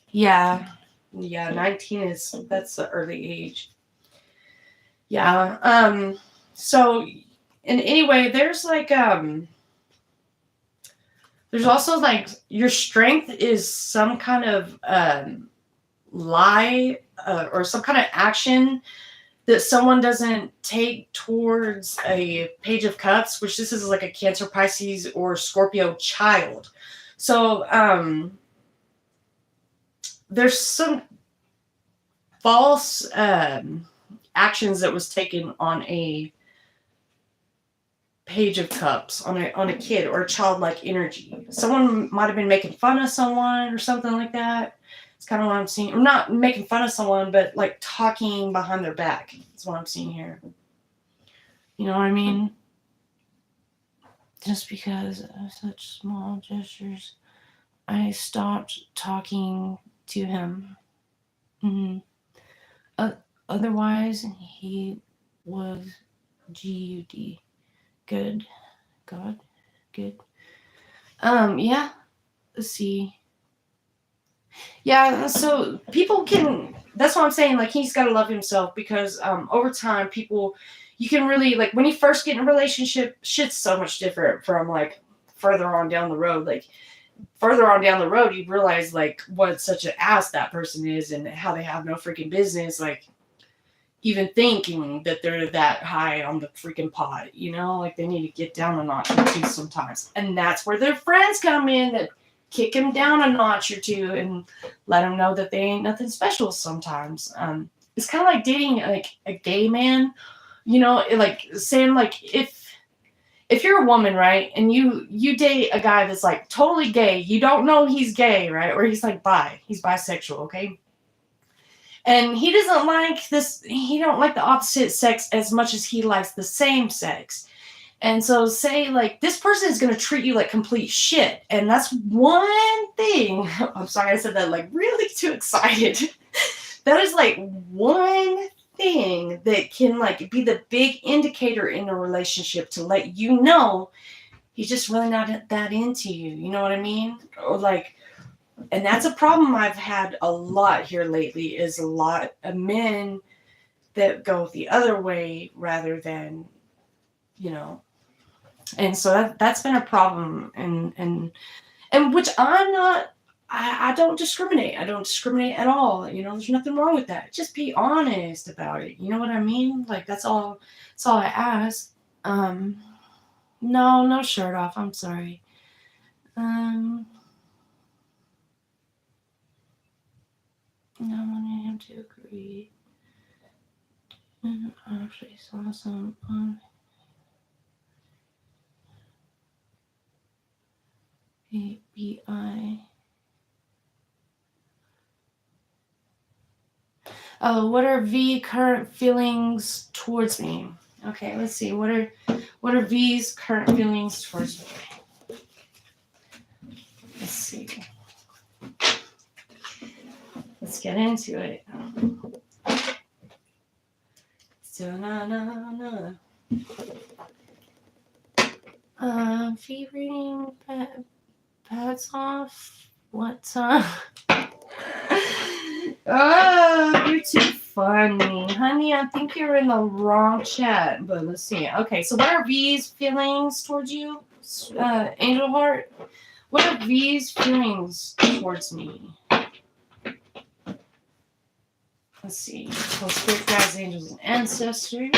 Yeah. Yeah, 19 that's the early age. Yeah. So, and anyway, there's like, There's also like your strength is some kind of lie or some kind of action that someone doesn't take towards a Page of Cups, which this is like a Cancer, Pisces, or Scorpio child. So there's some false actions that was taken on a Page of Cups, on a kid or a childlike energy. Someone might have been making fun of someone or something like that. It's kind of what I'm seeing. Or not making fun of someone, but like talking behind their back. That's what I'm seeing here. You know what I mean? Just because of such small gestures, I stopped talking to him. Otherwise, he was GUD. Good. God. Good. Yeah. Let's see. Yeah, so people can, that's what I'm saying, like, he's got to love himself, because over time, people, you can really, like, when you first get in a relationship, shit's so much different from, like, further on down the road. Like, further on down the road, you realize, like, what such an ass that person is and how they have no freaking business, like, even thinking that they're that high on the freaking pot, you know? Like, they need to get down a notch or two sometimes. And that's where their friends come in that kick them down a notch or two and let them know that they ain't nothing special sometimes. It's kind of like dating, like, a gay man, you know? Like, saying, like, if you're a woman, right, and you date a guy that's, like, totally gay, you don't know he's gay, right? Or he's, like, he's bisexual, okay? And he doesn't like this, he don't like the opposite sex as much as he likes the same sex. And so say, like, this person is going to treat you like complete shit. And that's one thing. I'm sorry I said that, like, really too excited. That is, like, one thing that can, like, be the big indicator in a relationship to let you know he's just really not that into you. You know what I mean? Or, like, and that's a problem I've had a lot here lately, is a lot of men that go the other way rather than, you know. And so that's been a problem, and which I'm not, I don't discriminate. I don't discriminate at all. You know, there's nothing wrong with that. Just be honest about it. You know what I mean? Like, that's all I ask. No shirt off. I'm sorry. No, I wanted him to agree. And I actually saw some on ABI. Oh, what are V current feelings towards me? Okay, let's see. What are V's current feelings towards me? Let's see. Let's get into it. So V reading pads off. What? Oh, you're too funny, honey. I think you're in the wrong chat. But let's see. Okay, so what are V's feelings towards you, Angel Heart? What are V's feelings towards me? Let's see. So spirit guides, angels, and ancestors.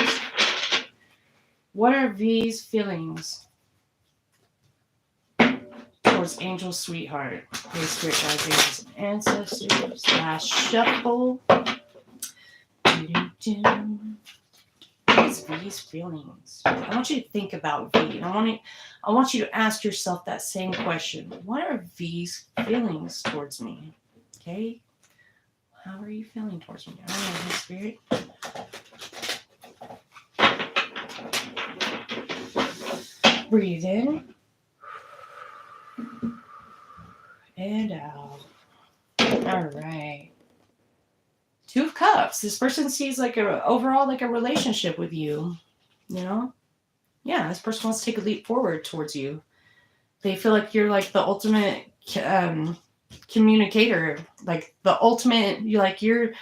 What are V's feelings towards Angel Sweetheart? Holy Spirit guides, angels, and ancestors. Last shuffle. What's V's feelings? I want you to think about V. I want you to ask yourself that same question. What are V's feelings towards me? Okay. How are you feeling towards me? I don't know, Spirit. Breathe in. And out. All right. Two of Cups. This person sees overall a relationship with you. You know? Yeah, this person wants to take a leap forward towards you. They feel like you're like the ultimate communicator, like the ultimate, you're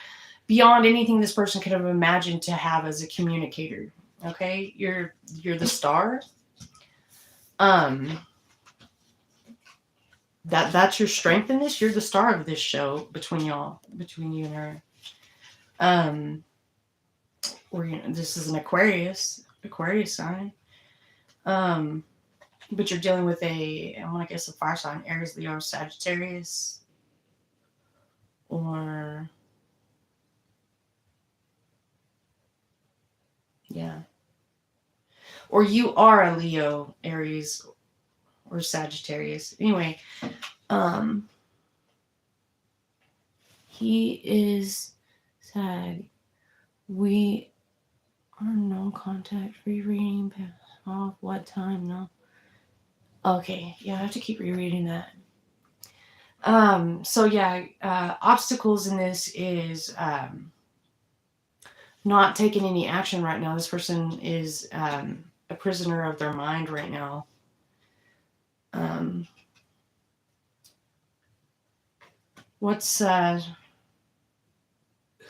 beyond anything this person could have imagined to have as a communicator. Okay, you're the star. That's your strength in this. You're the star of this show between y'all, between you and her. Or this is an Aquarius sign. But you're dealing with I want to guess a fire sign, Aries, Leo, Sagittarius, or yeah, or you are a Leo, Aries, or Sagittarius. Anyway, he is Sag. We are no contact, rereading off what time? No. Okay, yeah, I have to keep rereading that. So yeah, obstacles in this is not taking any action right now. This person is a prisoner of their mind right now.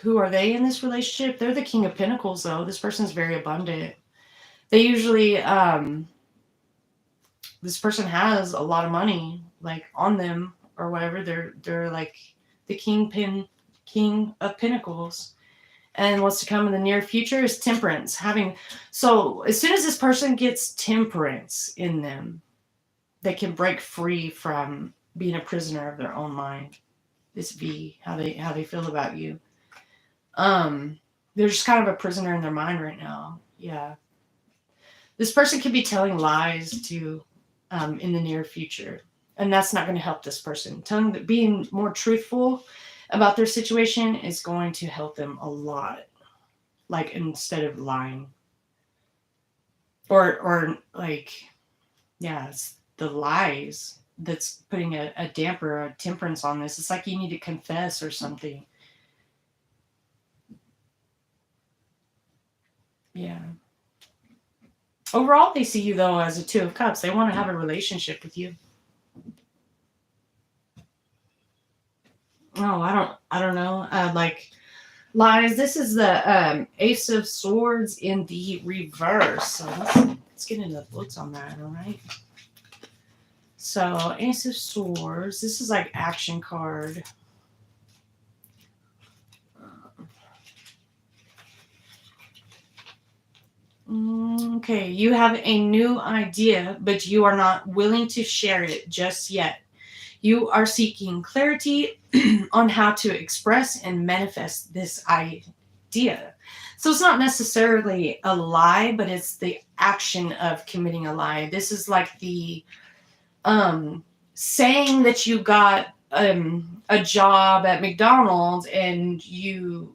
Who are they in this relationship? They're the King of Pentacles, though. This person's very abundant. They usually, this person has a lot of money, like on them or whatever. They're like the King of Pentacles. And what's to come in the near future is temperance. So as soon as this person gets temperance in them, they can break free from being a prisoner of their own mind. This V, how they feel about you. They're just kind of a prisoner in their mind right now. Yeah. This person could be telling lies to in the near future. And that's not going to help this person. Being more truthful about their situation is going to help them a lot. Like, instead of lying. Or like, yeah, it's the lies that's putting a damper, a temperance on this. It's like you need to confess or something. Yeah. Overall, they see you, though, as a Two of Cups. They want to have a relationship with you. Oh, I don't know. Like, lies. This is the Ace of Swords in the reverse. So let's get into the books on that, all right? So, Ace of Swords. This is like action card. Okay, you have a new idea, but you are not willing to share it just yet. You are seeking clarity on how to express and manifest this idea. So it's not necessarily a lie, but it's the action of committing a lie. This is like the saying that you got a job at McDonald's and you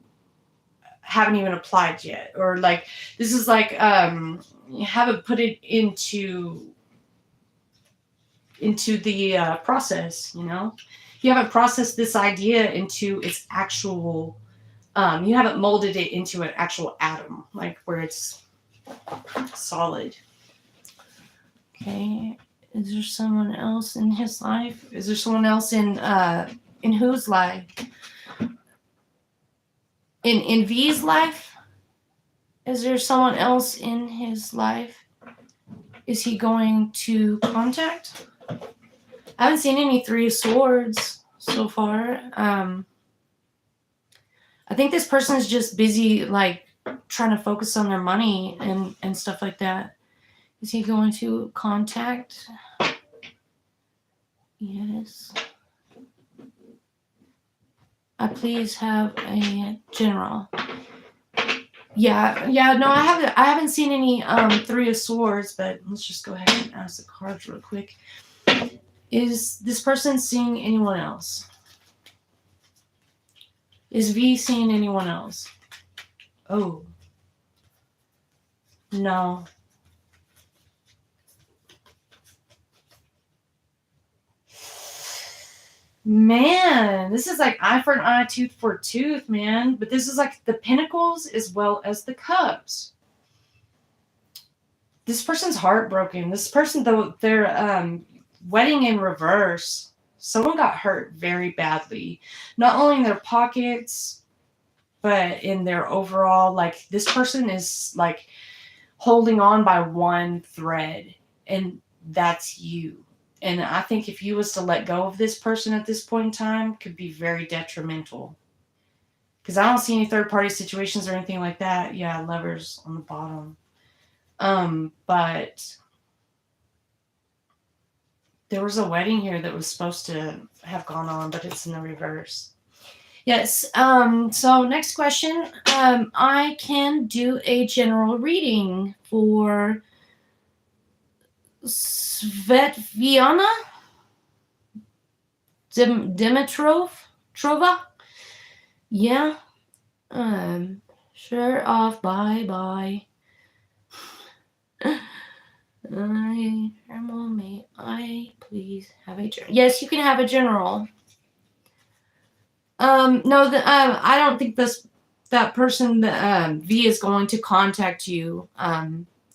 haven't even applied yet, or like this is like you haven't put it into the process. You haven't processed this idea into its actual you haven't molded it into an actual atom, like where it's solid. Okay, is there someone else in his life? Is there someone else in whose life? In V's life? Is there someone else in his life? Is he going to contact? I haven't seen any Three of Swords so far. I think this person is just busy, like, trying to focus on their money and stuff like that. Is he going to contact? Yes. I please have a general. Yeah. No, I haven't seen any Three of Swords, but let's just go ahead and ask the cards real quick. Is this person seeing anyone else? Is V seeing anyone else? Oh. No. Man, this is like eye for an eye, tooth for a tooth, man. But this is like the Pentacles as well as the Cups. This person's heartbroken. This person, though, they're wedding in reverse. Someone got hurt very badly. Not only in their pockets, but in their overall, like, this person is like holding on by one thread, and that's you. And I think if you was to let go of this person at this point in time, could be very detrimental. Because I don't see any third-party situations or anything like that. Yeah, Lovers on the bottom. But there was a wedding here that was supposed to have gone on, but it's in the reverse. Yes. So next question. I can do a general reading for Svetlana Dimitrova. Yeah. Sure off. Bye. May I please have a general? Yes, you can have a general. No, I don't think that person, V, is going to contact you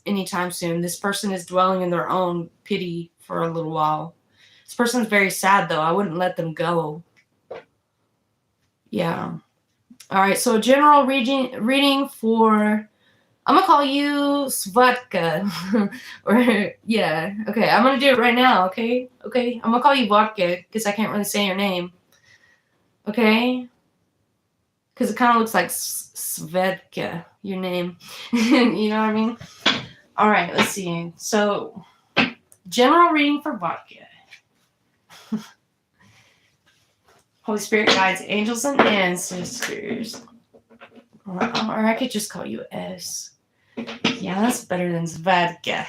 anytime soon. This person is dwelling in their own pity for a little while. This person's very sad, though. I wouldn't let them go. Yeah. All right, so a general reading for... I'm going to call you Svatka. Or, yeah. Okay, I'm going to do it right now, okay? Okay, I'm going to call you Vodka, because I can't really say your name. Okay? Because it kind of looks like Svedka, your name. You know what I mean? All right, let's see. So, general reading for Vodka. Holy Spirit guides, angels, and ancestors. Or I could just call you S. Yeah, that's better than Svedka.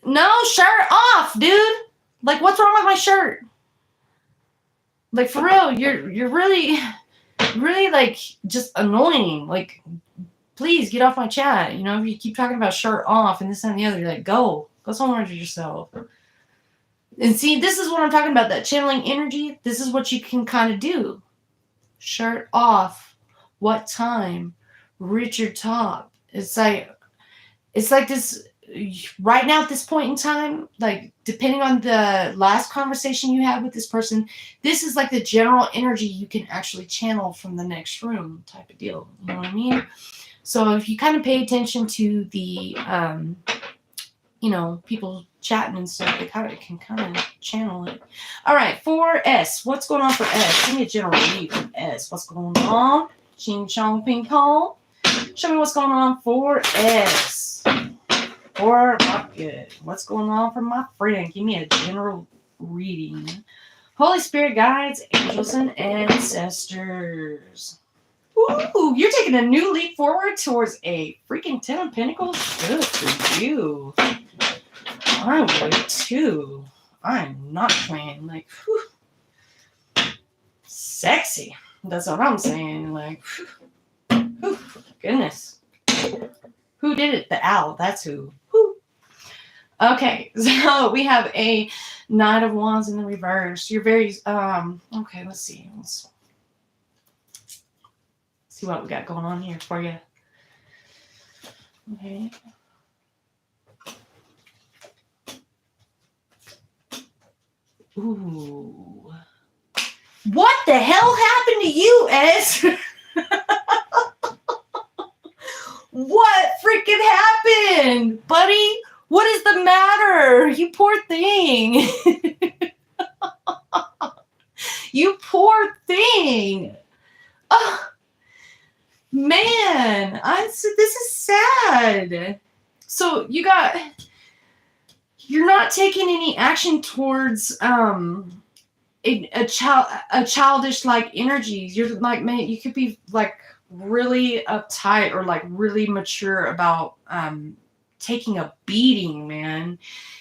No, shirt off, dude. Like, what's wrong with my shirt? Like, for real, you're really like just annoying. Like, please get off my chat. You know, if you keep talking about shirt off and this and the other, you're like, go somewhere to yourself. And see, this is what I'm talking about, that channeling energy. This is what you can kind of do. Shirt off. What time? Reach your top. It's like this right now at this point in time, like depending on the last conversation you had with this person, this is like the general energy you can actually channel from the next room type of deal. You know what I mean? So if you kind of pay attention to the, people chatting and stuff, it can kind of channel it. All right, for S, what's going on for S? Give me a general read from S. What's going on? Ching chong ping pong. Show me what's going on for S. For Rocket. What's going on for my friend? Give me a general reading. Holy Spirit guides, angels, and ancestors. Ooh, you're taking a new leap forward towards a freaking 10 of Pentacles. Good for you. I would too. I'm not playing. Like, whew. Sexy. That's what I'm saying. Like, whew. Goodness. Who did it? The owl. That's who. Whew. Okay, so we have a Knight of Wands in the reverse. You're very, okay, let's see. Let's see what we got going on here for you. Okay. Ooh. What the hell happened to you, Ez? What freaking happened, buddy? What is the matter? You poor thing. You poor thing. Oh, man. This is sad. So you're not taking any action towards a childish like energies. You're like, man, you could be like really uptight or like really mature about taking a beating, man.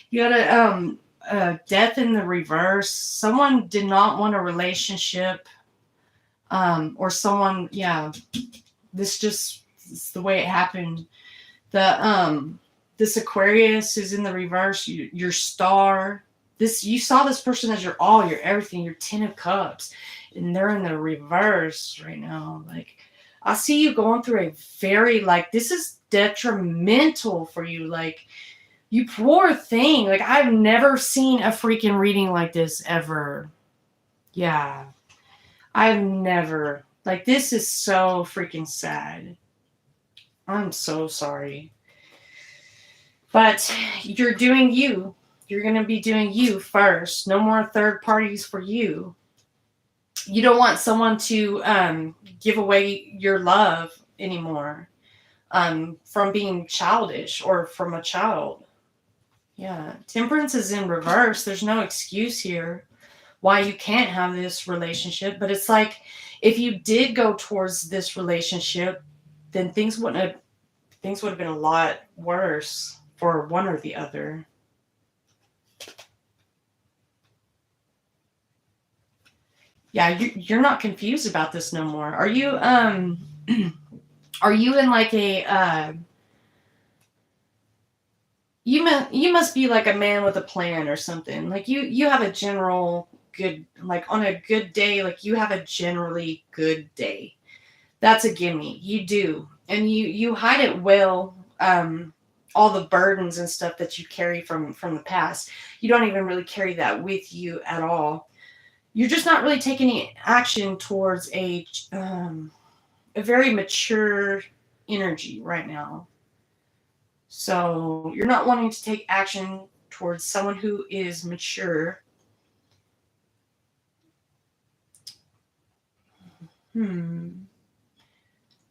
You got a death in the reverse. Someone did not want a relationship, or someone, yeah. This it's the way it happened. This Aquarius is in the reverse. Your star. You saw this person as your all, your everything, your 10 of Cups, and they're in the reverse right now. Like, I see you going through a very, like, this is detrimental for you. Like, you poor thing. Like, I've never seen a freaking reading like this ever. Yeah. I've never. Like, this is so freaking sad. I'm so sorry. But you're doing you. You're going to be doing you first. No more third parties for you. You don't want someone to give away your love anymore from being childish or from a child. Yeah. Temperance is in reverse. There's no excuse here why you can't have this relationship. But it's like, if you did go towards this relationship, then things would have been a lot worse for one or the other. Yeah, you're not confused about this no more. Are you are you in like a you must be like a man with a plan or something. Like you have a general good, like on a good day, like you have a generally good day. That's a gimme. You do. And you hide it well, all the burdens and stuff that you carry from the past. You don't even really carry that with you at all. You're just not really taking any action towards a very mature energy right now. So you're not wanting to take action towards someone who is mature.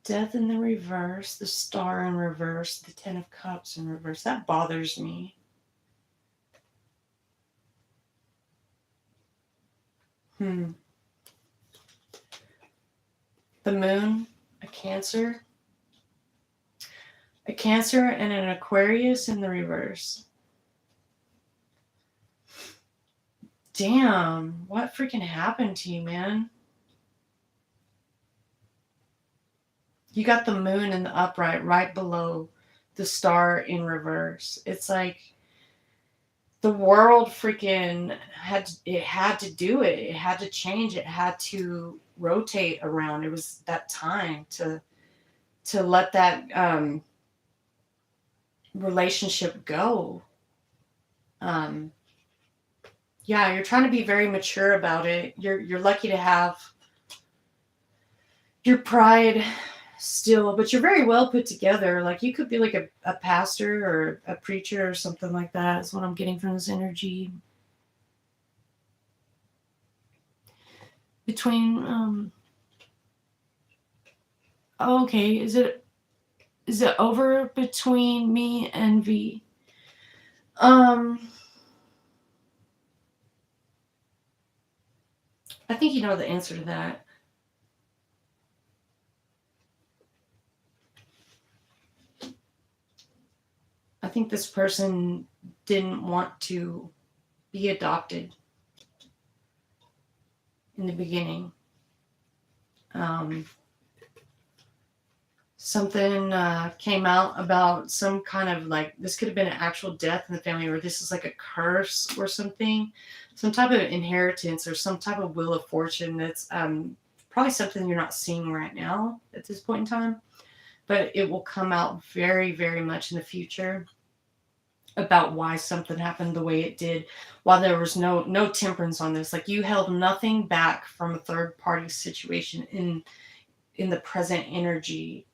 Death in the reverse, the Star in reverse, the Ten of Cups in reverse. That bothers me. The Moon, a Cancer. A Cancer and an Aquarius in the reverse. Damn, what freaking happened to you, man? You got the Moon in the upright right below the Star in reverse. It's like the world freaking had to do it. It had to change. It had to rotate around. It was that time to let that relationship go. Yeah, you're trying to be very mature about it. You're lucky to have your pride still, but you're very well put together. Like you could be like a pastor or a preacher or something like that is what I'm getting from this energy. Between okay, is it over between me and V? I think you know the answer to that. I think this person didn't want to be adopted in the beginning. Something came out about some kind of like, this could have been an actual death in the family, or this is like a curse or something, some type of inheritance or some type of wheel of fortune that's probably something you're not seeing right now at this point in time, but it will come out very, very much in the future about why something happened the way it did, while there was no temperance on this. Like you held nothing back from a third party situation in the present energy.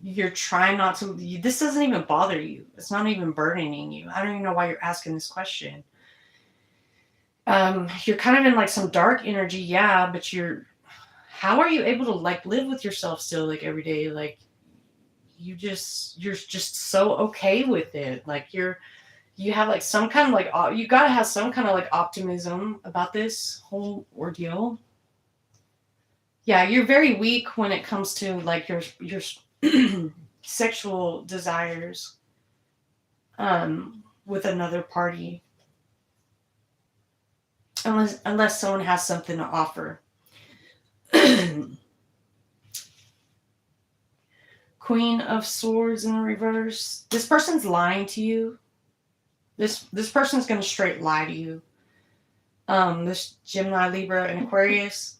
You're trying not to, this doesn't even bother you. It's not even burdening you. I don't even know why you're asking this question. You're kind of in like some dark energy. Yeah, but how are you able to like live with yourself still, like every day? Like you're just so okay with it. Like you have like some kind of like, you got to have some kind of like optimism about this whole ordeal. Yeah, you're very weak when it comes to like your sexual desires with another party, unless someone has something to offer. Queen of Swords in reverse. This person's lying to you. This person's going to straight lie to you. This Gemini, Libra, and Aquarius.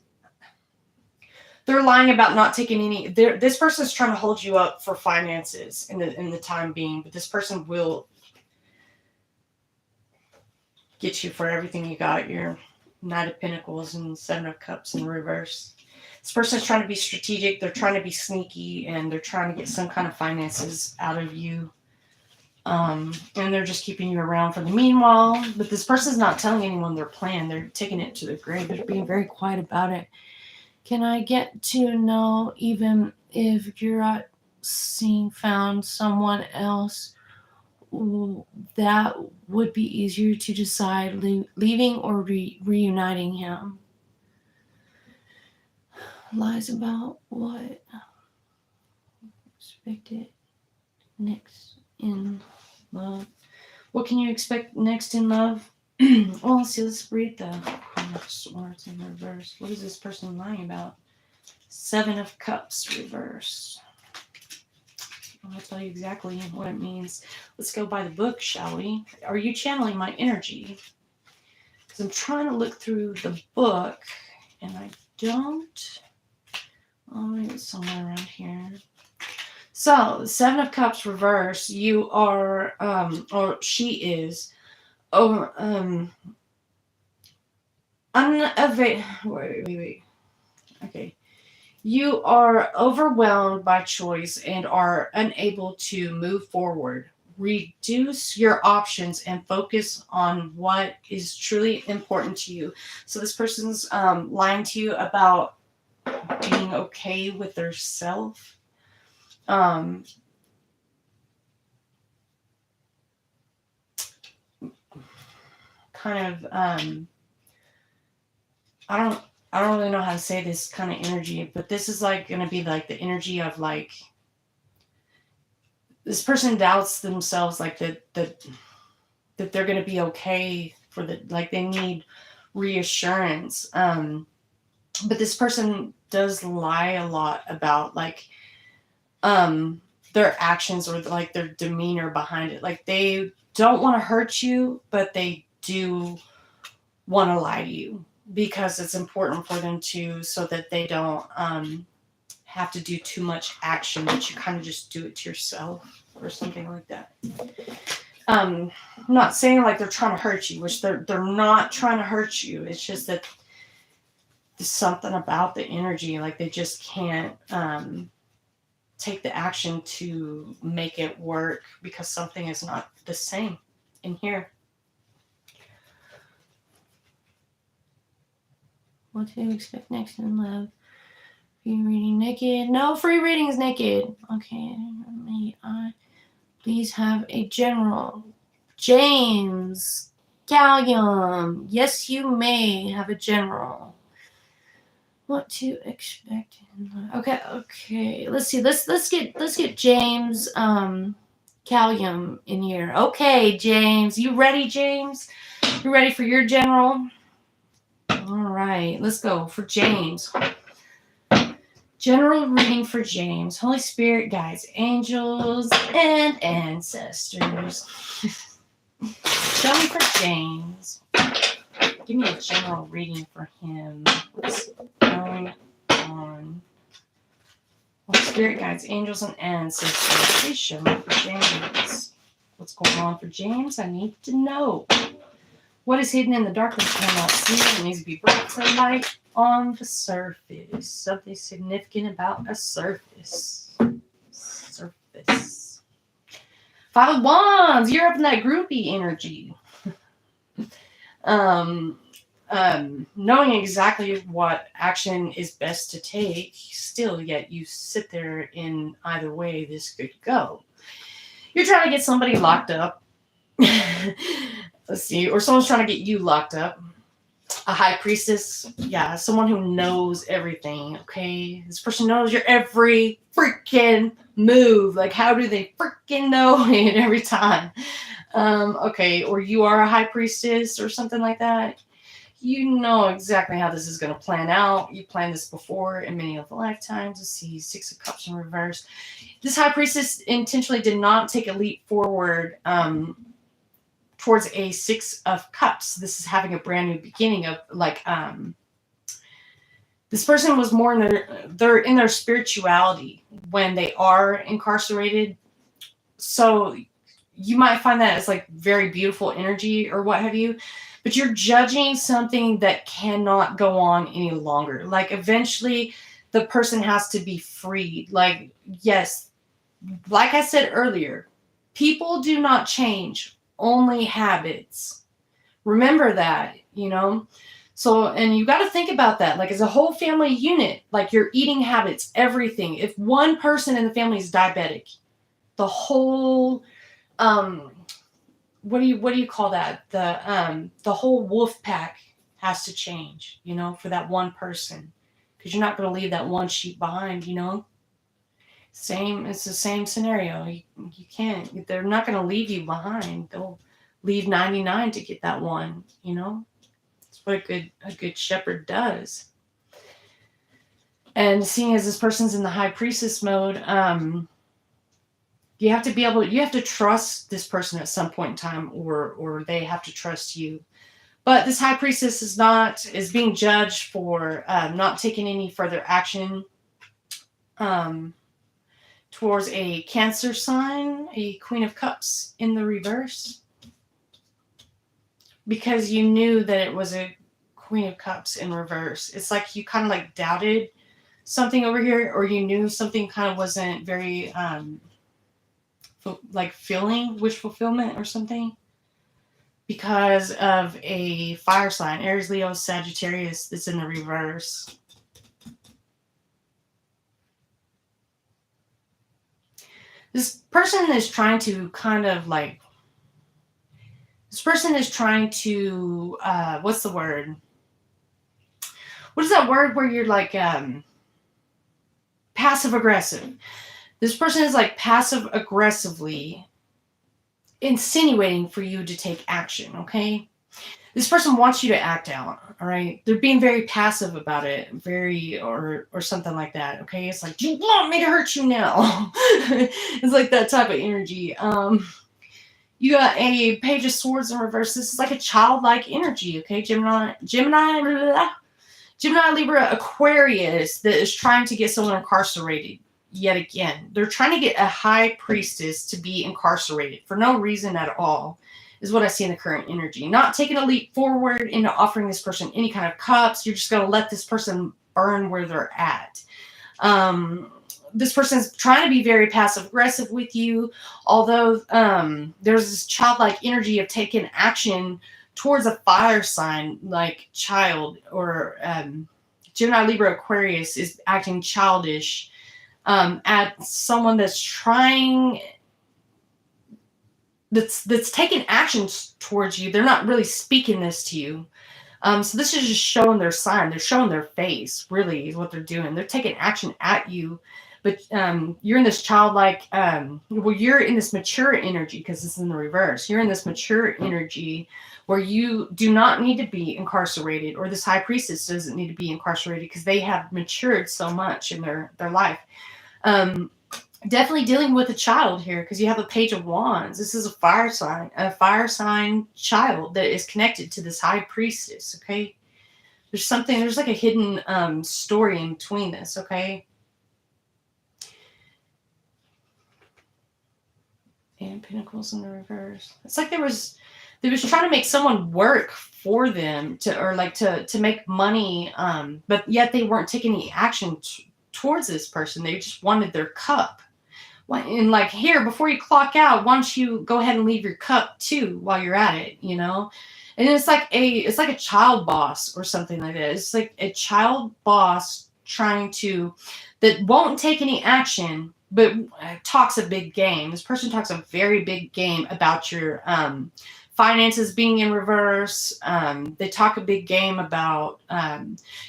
They're lying about not taking any. This person's trying to hold you up for finances in the time being, but this person will get you for everything you got. Your Knight of Pentacles and Seven of Cups in reverse. This person's trying to be strategic. They're trying to be sneaky, and they're trying to get some kind of finances out of you. And they're just keeping you around for the meanwhile. But this person's not telling anyone their plan. They're taking it to the grave. They're being very quiet about it. Can I get to know, even if you're not seeing found someone else, that would be easier to decide, leaving or reuniting him? Lies about what expected next in love. What can you expect next in love? Well, let's see. Let's read the Swords in reverse. What is this person lying about? 7 of Cups reverse. I'll tell you exactly what it means. Let's go by the book, shall we? Are you channeling my energy? Because I'm trying to look through the book, and I don't. Oh, maybe it's somewhere around here. So, 7 of Cups reverse. You are, or she is, wait. Okay. You are overwhelmed by choice and are unable to move forward. Reduce your options and focus on what is truly important to you. So this person's lying to you about being okay with their self. Kind of I don't really know how to say this kind of energy, but this is like going to be like the energy of like this person doubts themselves, like that they're going to be okay for the, like they need reassurance. But this person does lie a lot about like their actions or like their demeanor behind it. Like they don't want to hurt you, but they do want to lie to you, because it's important for them to, so that they don't have to do too much action, that you kind of just do it to yourself or something like that. I'm not saying like they're trying to hurt you, which they're not trying to hurt you. It's just that there's something about the energy, like they just can't take the action to make it work, because something is not the same in here. What to expect next in love? Free reading naked? No, free reading is naked. Okay. May I please have a general? James Gallium. Yes, you may have a general. What to expect in love? Okay. Let's see. Let's get James Gallium in here. Okay, James. You ready, James? You ready for your general? All right, let's go for James. General reading for James. Holy Spirit, guides, angels, and ancestors. Show me for James. Give me a general reading for him. What's going on? Holy Spirit, guides, angels, and ancestors. Please show me for James. What's going on for James? I need to know. What is hidden in the darkness cannot see and needs to be brought to light on the surface. Something significant about a surface. Surface. 5 of Wands. You're up in that groupie energy. Knowing exactly what action is best to take, still yet you sit there in either way this could go. You're trying to get somebody locked up. Let's see, or someone's trying to get you locked up. A high priestess, yeah, someone who knows everything, okay? This person knows your every freaking move. Like, how do they freaking know it every time? Okay, or you are a high priestess or something like that. You know exactly how this is going to plan out. You planned this before in many of the lifetimes. Let's see, 6 of Cups in reverse. This high priestess intentionally did not take a leap forward towards a 6 of Cups. This is having a brand new beginning of like this person was more in their spirituality when they are incarcerated. So you might find that as like very beautiful energy or what have you, but you're judging something that cannot go on any longer. Like eventually the person has to be freed. Like, yes, like I said earlier, People do not change, only habits. Remember that, So, and you got to think about that. Like, as a whole family unit, like your eating habits, everything. If one person in the family is diabetic, the whole, what do you call that? The whole wolf pack has to change, for that one person, because you're not going to leave that one sheep behind, It's the same scenario. You can't. They're not going to leave you behind. They'll leave 99 to get that one. It's what a good shepherd does. And seeing as this person's in the high priestess mode, you have to trust this person at some point in time, or they have to trust you. But this high priestess is being judged for not taking any further action towards a Cancer sign, a Queen of Cups in the reverse, because you knew that it was a Queen of Cups in reverse. It's like you kind of like doubted something over here, or you knew something kind of wasn't very like feeling wish fulfillment or something, because of a fire sign, Aries, Leo, Sagittarius, that's in the reverse. This person is trying to what's the word? What is that word where you're like passive aggressive? This person is like passive aggressively insinuating for you to take action, okay? This person wants you to act out, all right? They're being very passive about it, or something like that, okay? It's like, you want me to hurt you now? It's like that type of energy. You got a Page of Swords in reverse. This is like a childlike energy, okay? Gemini, Libra, Aquarius, that is trying to get someone incarcerated yet again. They're trying to get a high priestess to be incarcerated for no reason at all, is what I see in the current energy. Not taking a leap forward into offering this person any kind of cups. You're just going to let this person burn where they're at. This person's trying to be very passive aggressive with you, although there's this childlike energy of taking action towards a fire sign like child, or Gemini, Libra, Aquarius is acting childish at someone that's trying, that's taking actions towards you. They're not really speaking this to you. So this is just showing their sign. They're showing their face, really, is what they're doing. They're taking action at you. But you're in this childlike, you're in this mature energy, because it's in the reverse. You're in this mature energy where you do not need to be incarcerated, or this high priestess doesn't need to be incarcerated, because they have matured so much in their life. Definitely dealing with a child here, because you have a Page of Wands. This is a fire sign child that is connected to this high priestess, okay? There's like a hidden story in between this, okay? And Pentacles in the reverse. It's like they was trying to make someone work for them to make money, but yet they weren't taking any action towards this person. They just wanted their cup. And like here, before you clock out, why don't you go ahead and leave your cup too while you're at it, And it's like a child boss or something like that. It's like a child boss that won't take any action, but talks a big game. This person talks a very big game about your finances being in reverse. They talk a big game about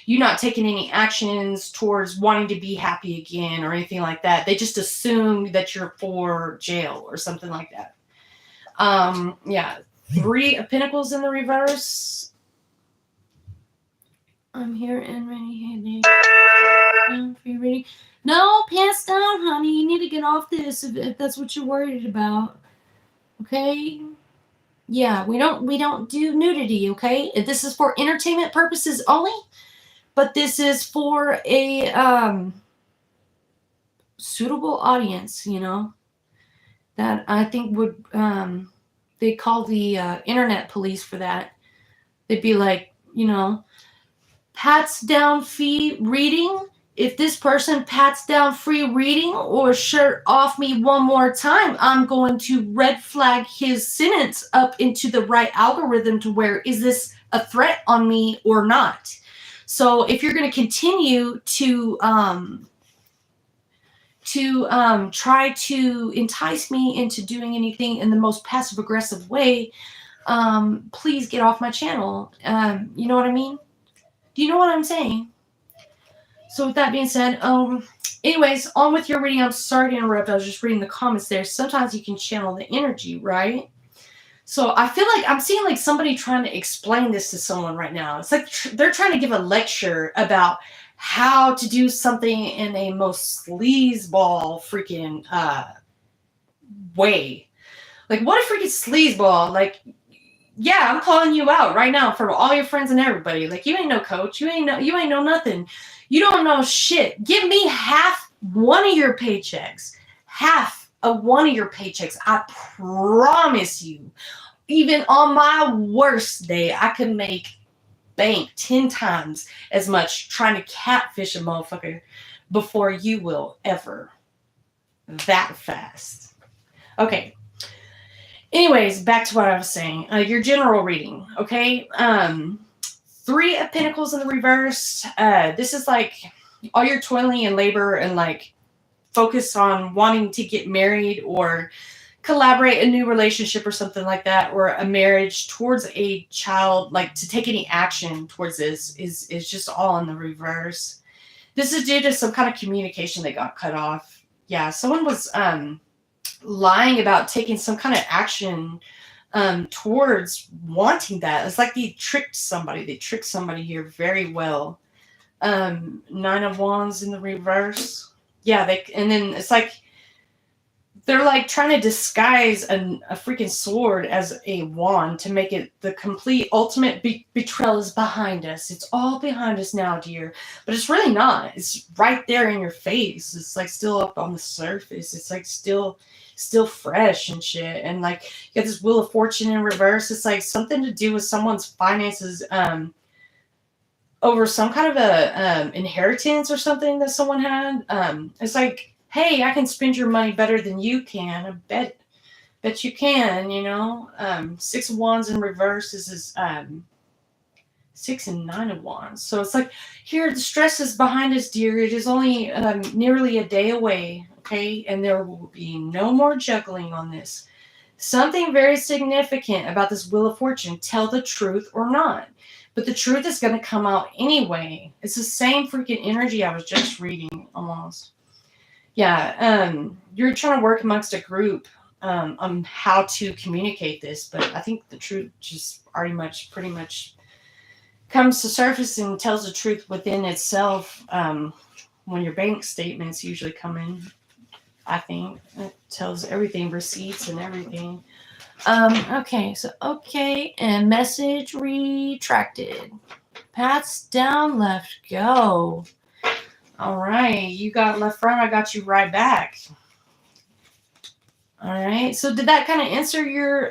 you not taking any actions towards wanting to be happy again or anything like that. They just assume that you're for jail or something like that. Yeah. 3 of Pentacles in the reverse. I'm here and ready. Ready? No, pass down, honey. You need to get off this if that's what you're worried about. Okay? Yeah, we don't do nudity, okay? This is for entertainment purposes only, but this is for a suitable audience, that I think would they call the internet police for that. They'd be like, pats down feet reading if this person pats down free reading or shirt off me one more time, I'm going to red flag his sentence up into the right algorithm to where, is this a threat on me or not? So if you're going to continue to try to entice me into doing anything in the most passive aggressive way, please get off my channel. You know what I mean? Do you know what I'm saying? So with that being said, anyways, on with your reading. I'm sorry to interrupt. I was just reading the comments there. Sometimes you can channel the energy, right? So I feel like I'm seeing like somebody trying to explain this to someone right now. It's like they're trying to give a lecture about how to do something in a most sleazeball freaking way. Like, what a freaking sleazeball. Like, yeah, I'm calling you out right now for all your friends and everybody. Like, you ain't no coach. You ain't know nothing. You don't know shit. Give me half one of your paychecks. Half of one of your paychecks. I promise you. Even on my worst day, I could make bank 10 times as much trying to catfish a motherfucker before you will ever. That fast. Okay. Anyways, back to what I was saying. Your general reading, okay? 3 of Pentacles in the reverse. This is like all your toiling and labor and like focus on wanting to get married or collaborate a new relationship or something like that, or a marriage towards a child, like to take any action towards this is just all in the reverse. This is due to some kind of communication that got cut off. Yeah, someone was lying about taking some kind of action towards wanting that. It's like they tricked somebody. They tricked somebody here very well. 9 of Wands in the reverse. Yeah, and then it's like they're like trying to disguise a freaking sword as a wand to make it the complete ultimate betrayal is behind us. It's all behind us now, dear. But it's really not. It's right there in your face. It's like still up on the surface. It's like still fresh and shit. And like you got this Wheel of Fortune in reverse. It's like something to do with someone's finances over some kind of a inheritance or something that someone had. It's like, hey, I can spend your money better than you can. I bet you can, you know. 6 of Wands in reverse is 6 and 9 of Wands. So it's like, here, the stress is behind us, dear. It is only nearly a day away, okay? And there will be no more juggling on this. Something very significant about this Wheel of Fortune. Tell the truth or not. But the truth is going to come out anyway. It's the same freaking energy I was just reading almost. Yeah, you're trying to work amongst a group on how to communicate this, but I think the truth just pretty much comes to surface and tells the truth within itself when your bank statements usually come in. I think it tells everything, receipts and everything. Okay, and message retracted. Pats down, left, go. All right, you got left front, I got you right back. All right, so did that kind of answer your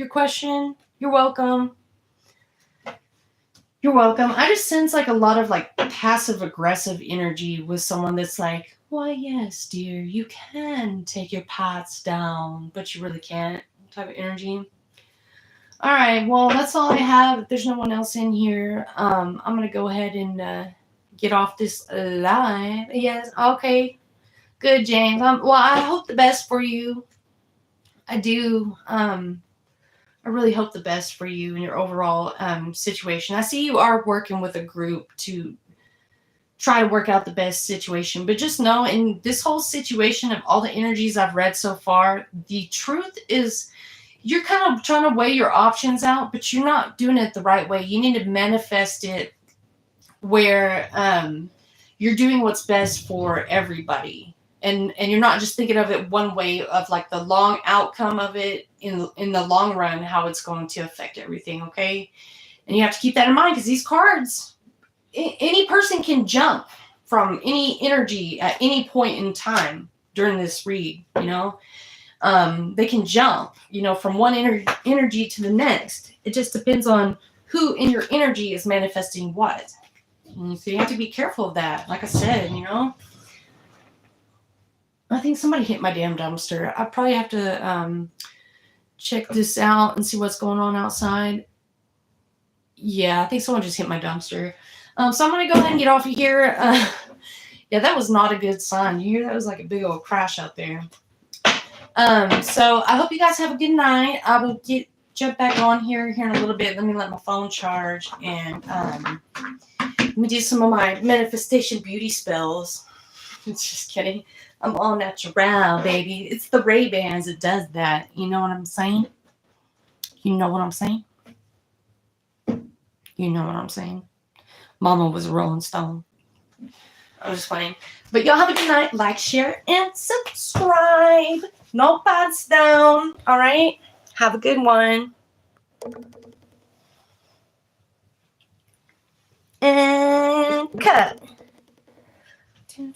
question? You're welcome. You're welcome. I just sense like a lot of like passive aggressive energy with someone that's like, why, yes, dear, you can take your pats down, but you really can't type of energy. All right, well, that's all I have. There's no one else in here. I'm going to go ahead and get off this live. Yes, okay. Good, James. Well, I hope the best for you. I do. I really hope the best for you in your overall situation. I see you are working with a group to try to work out the best situation. But just know, in this whole situation of all the energies I've read so far, the truth is you're kind of trying to weigh your options out, but you're not doing it the right way. You need to manifest it where you're doing what's best for everybody. And you're not just thinking of it one way of like the long outcome of it in the long run, how it's going to affect everything, okay? And you have to keep that in mind because these cards, any person can jump from any energy at any point in time during this read, you know? They can jump, you know, from one energy to the next. It just depends on who in your energy is manifesting what. So you have to be careful of that. Like I said, you know. I think somebody hit my damn dumpster. I probably have to check this out and see what's going on outside. Yeah, I think someone just hit my dumpster. So I'm going to go ahead and get off of here. Yeah, that was not a good sign. You hear that? Was like a big old crash out there. So I hope you guys have a good night. I will jump back on here in a little bit. Let me let my phone charge and let me do some of my manifestation beauty spells. Just kidding. I'm all natural, baby. It's the Ray-Bans that does that. You know what I'm saying? You know what I'm saying? You know what I'm saying? Mama was a Rolling Stone. I was just playing. But y'all have a good night. Like, share, and subscribe. No bites down. All right? Have a good one. And cut.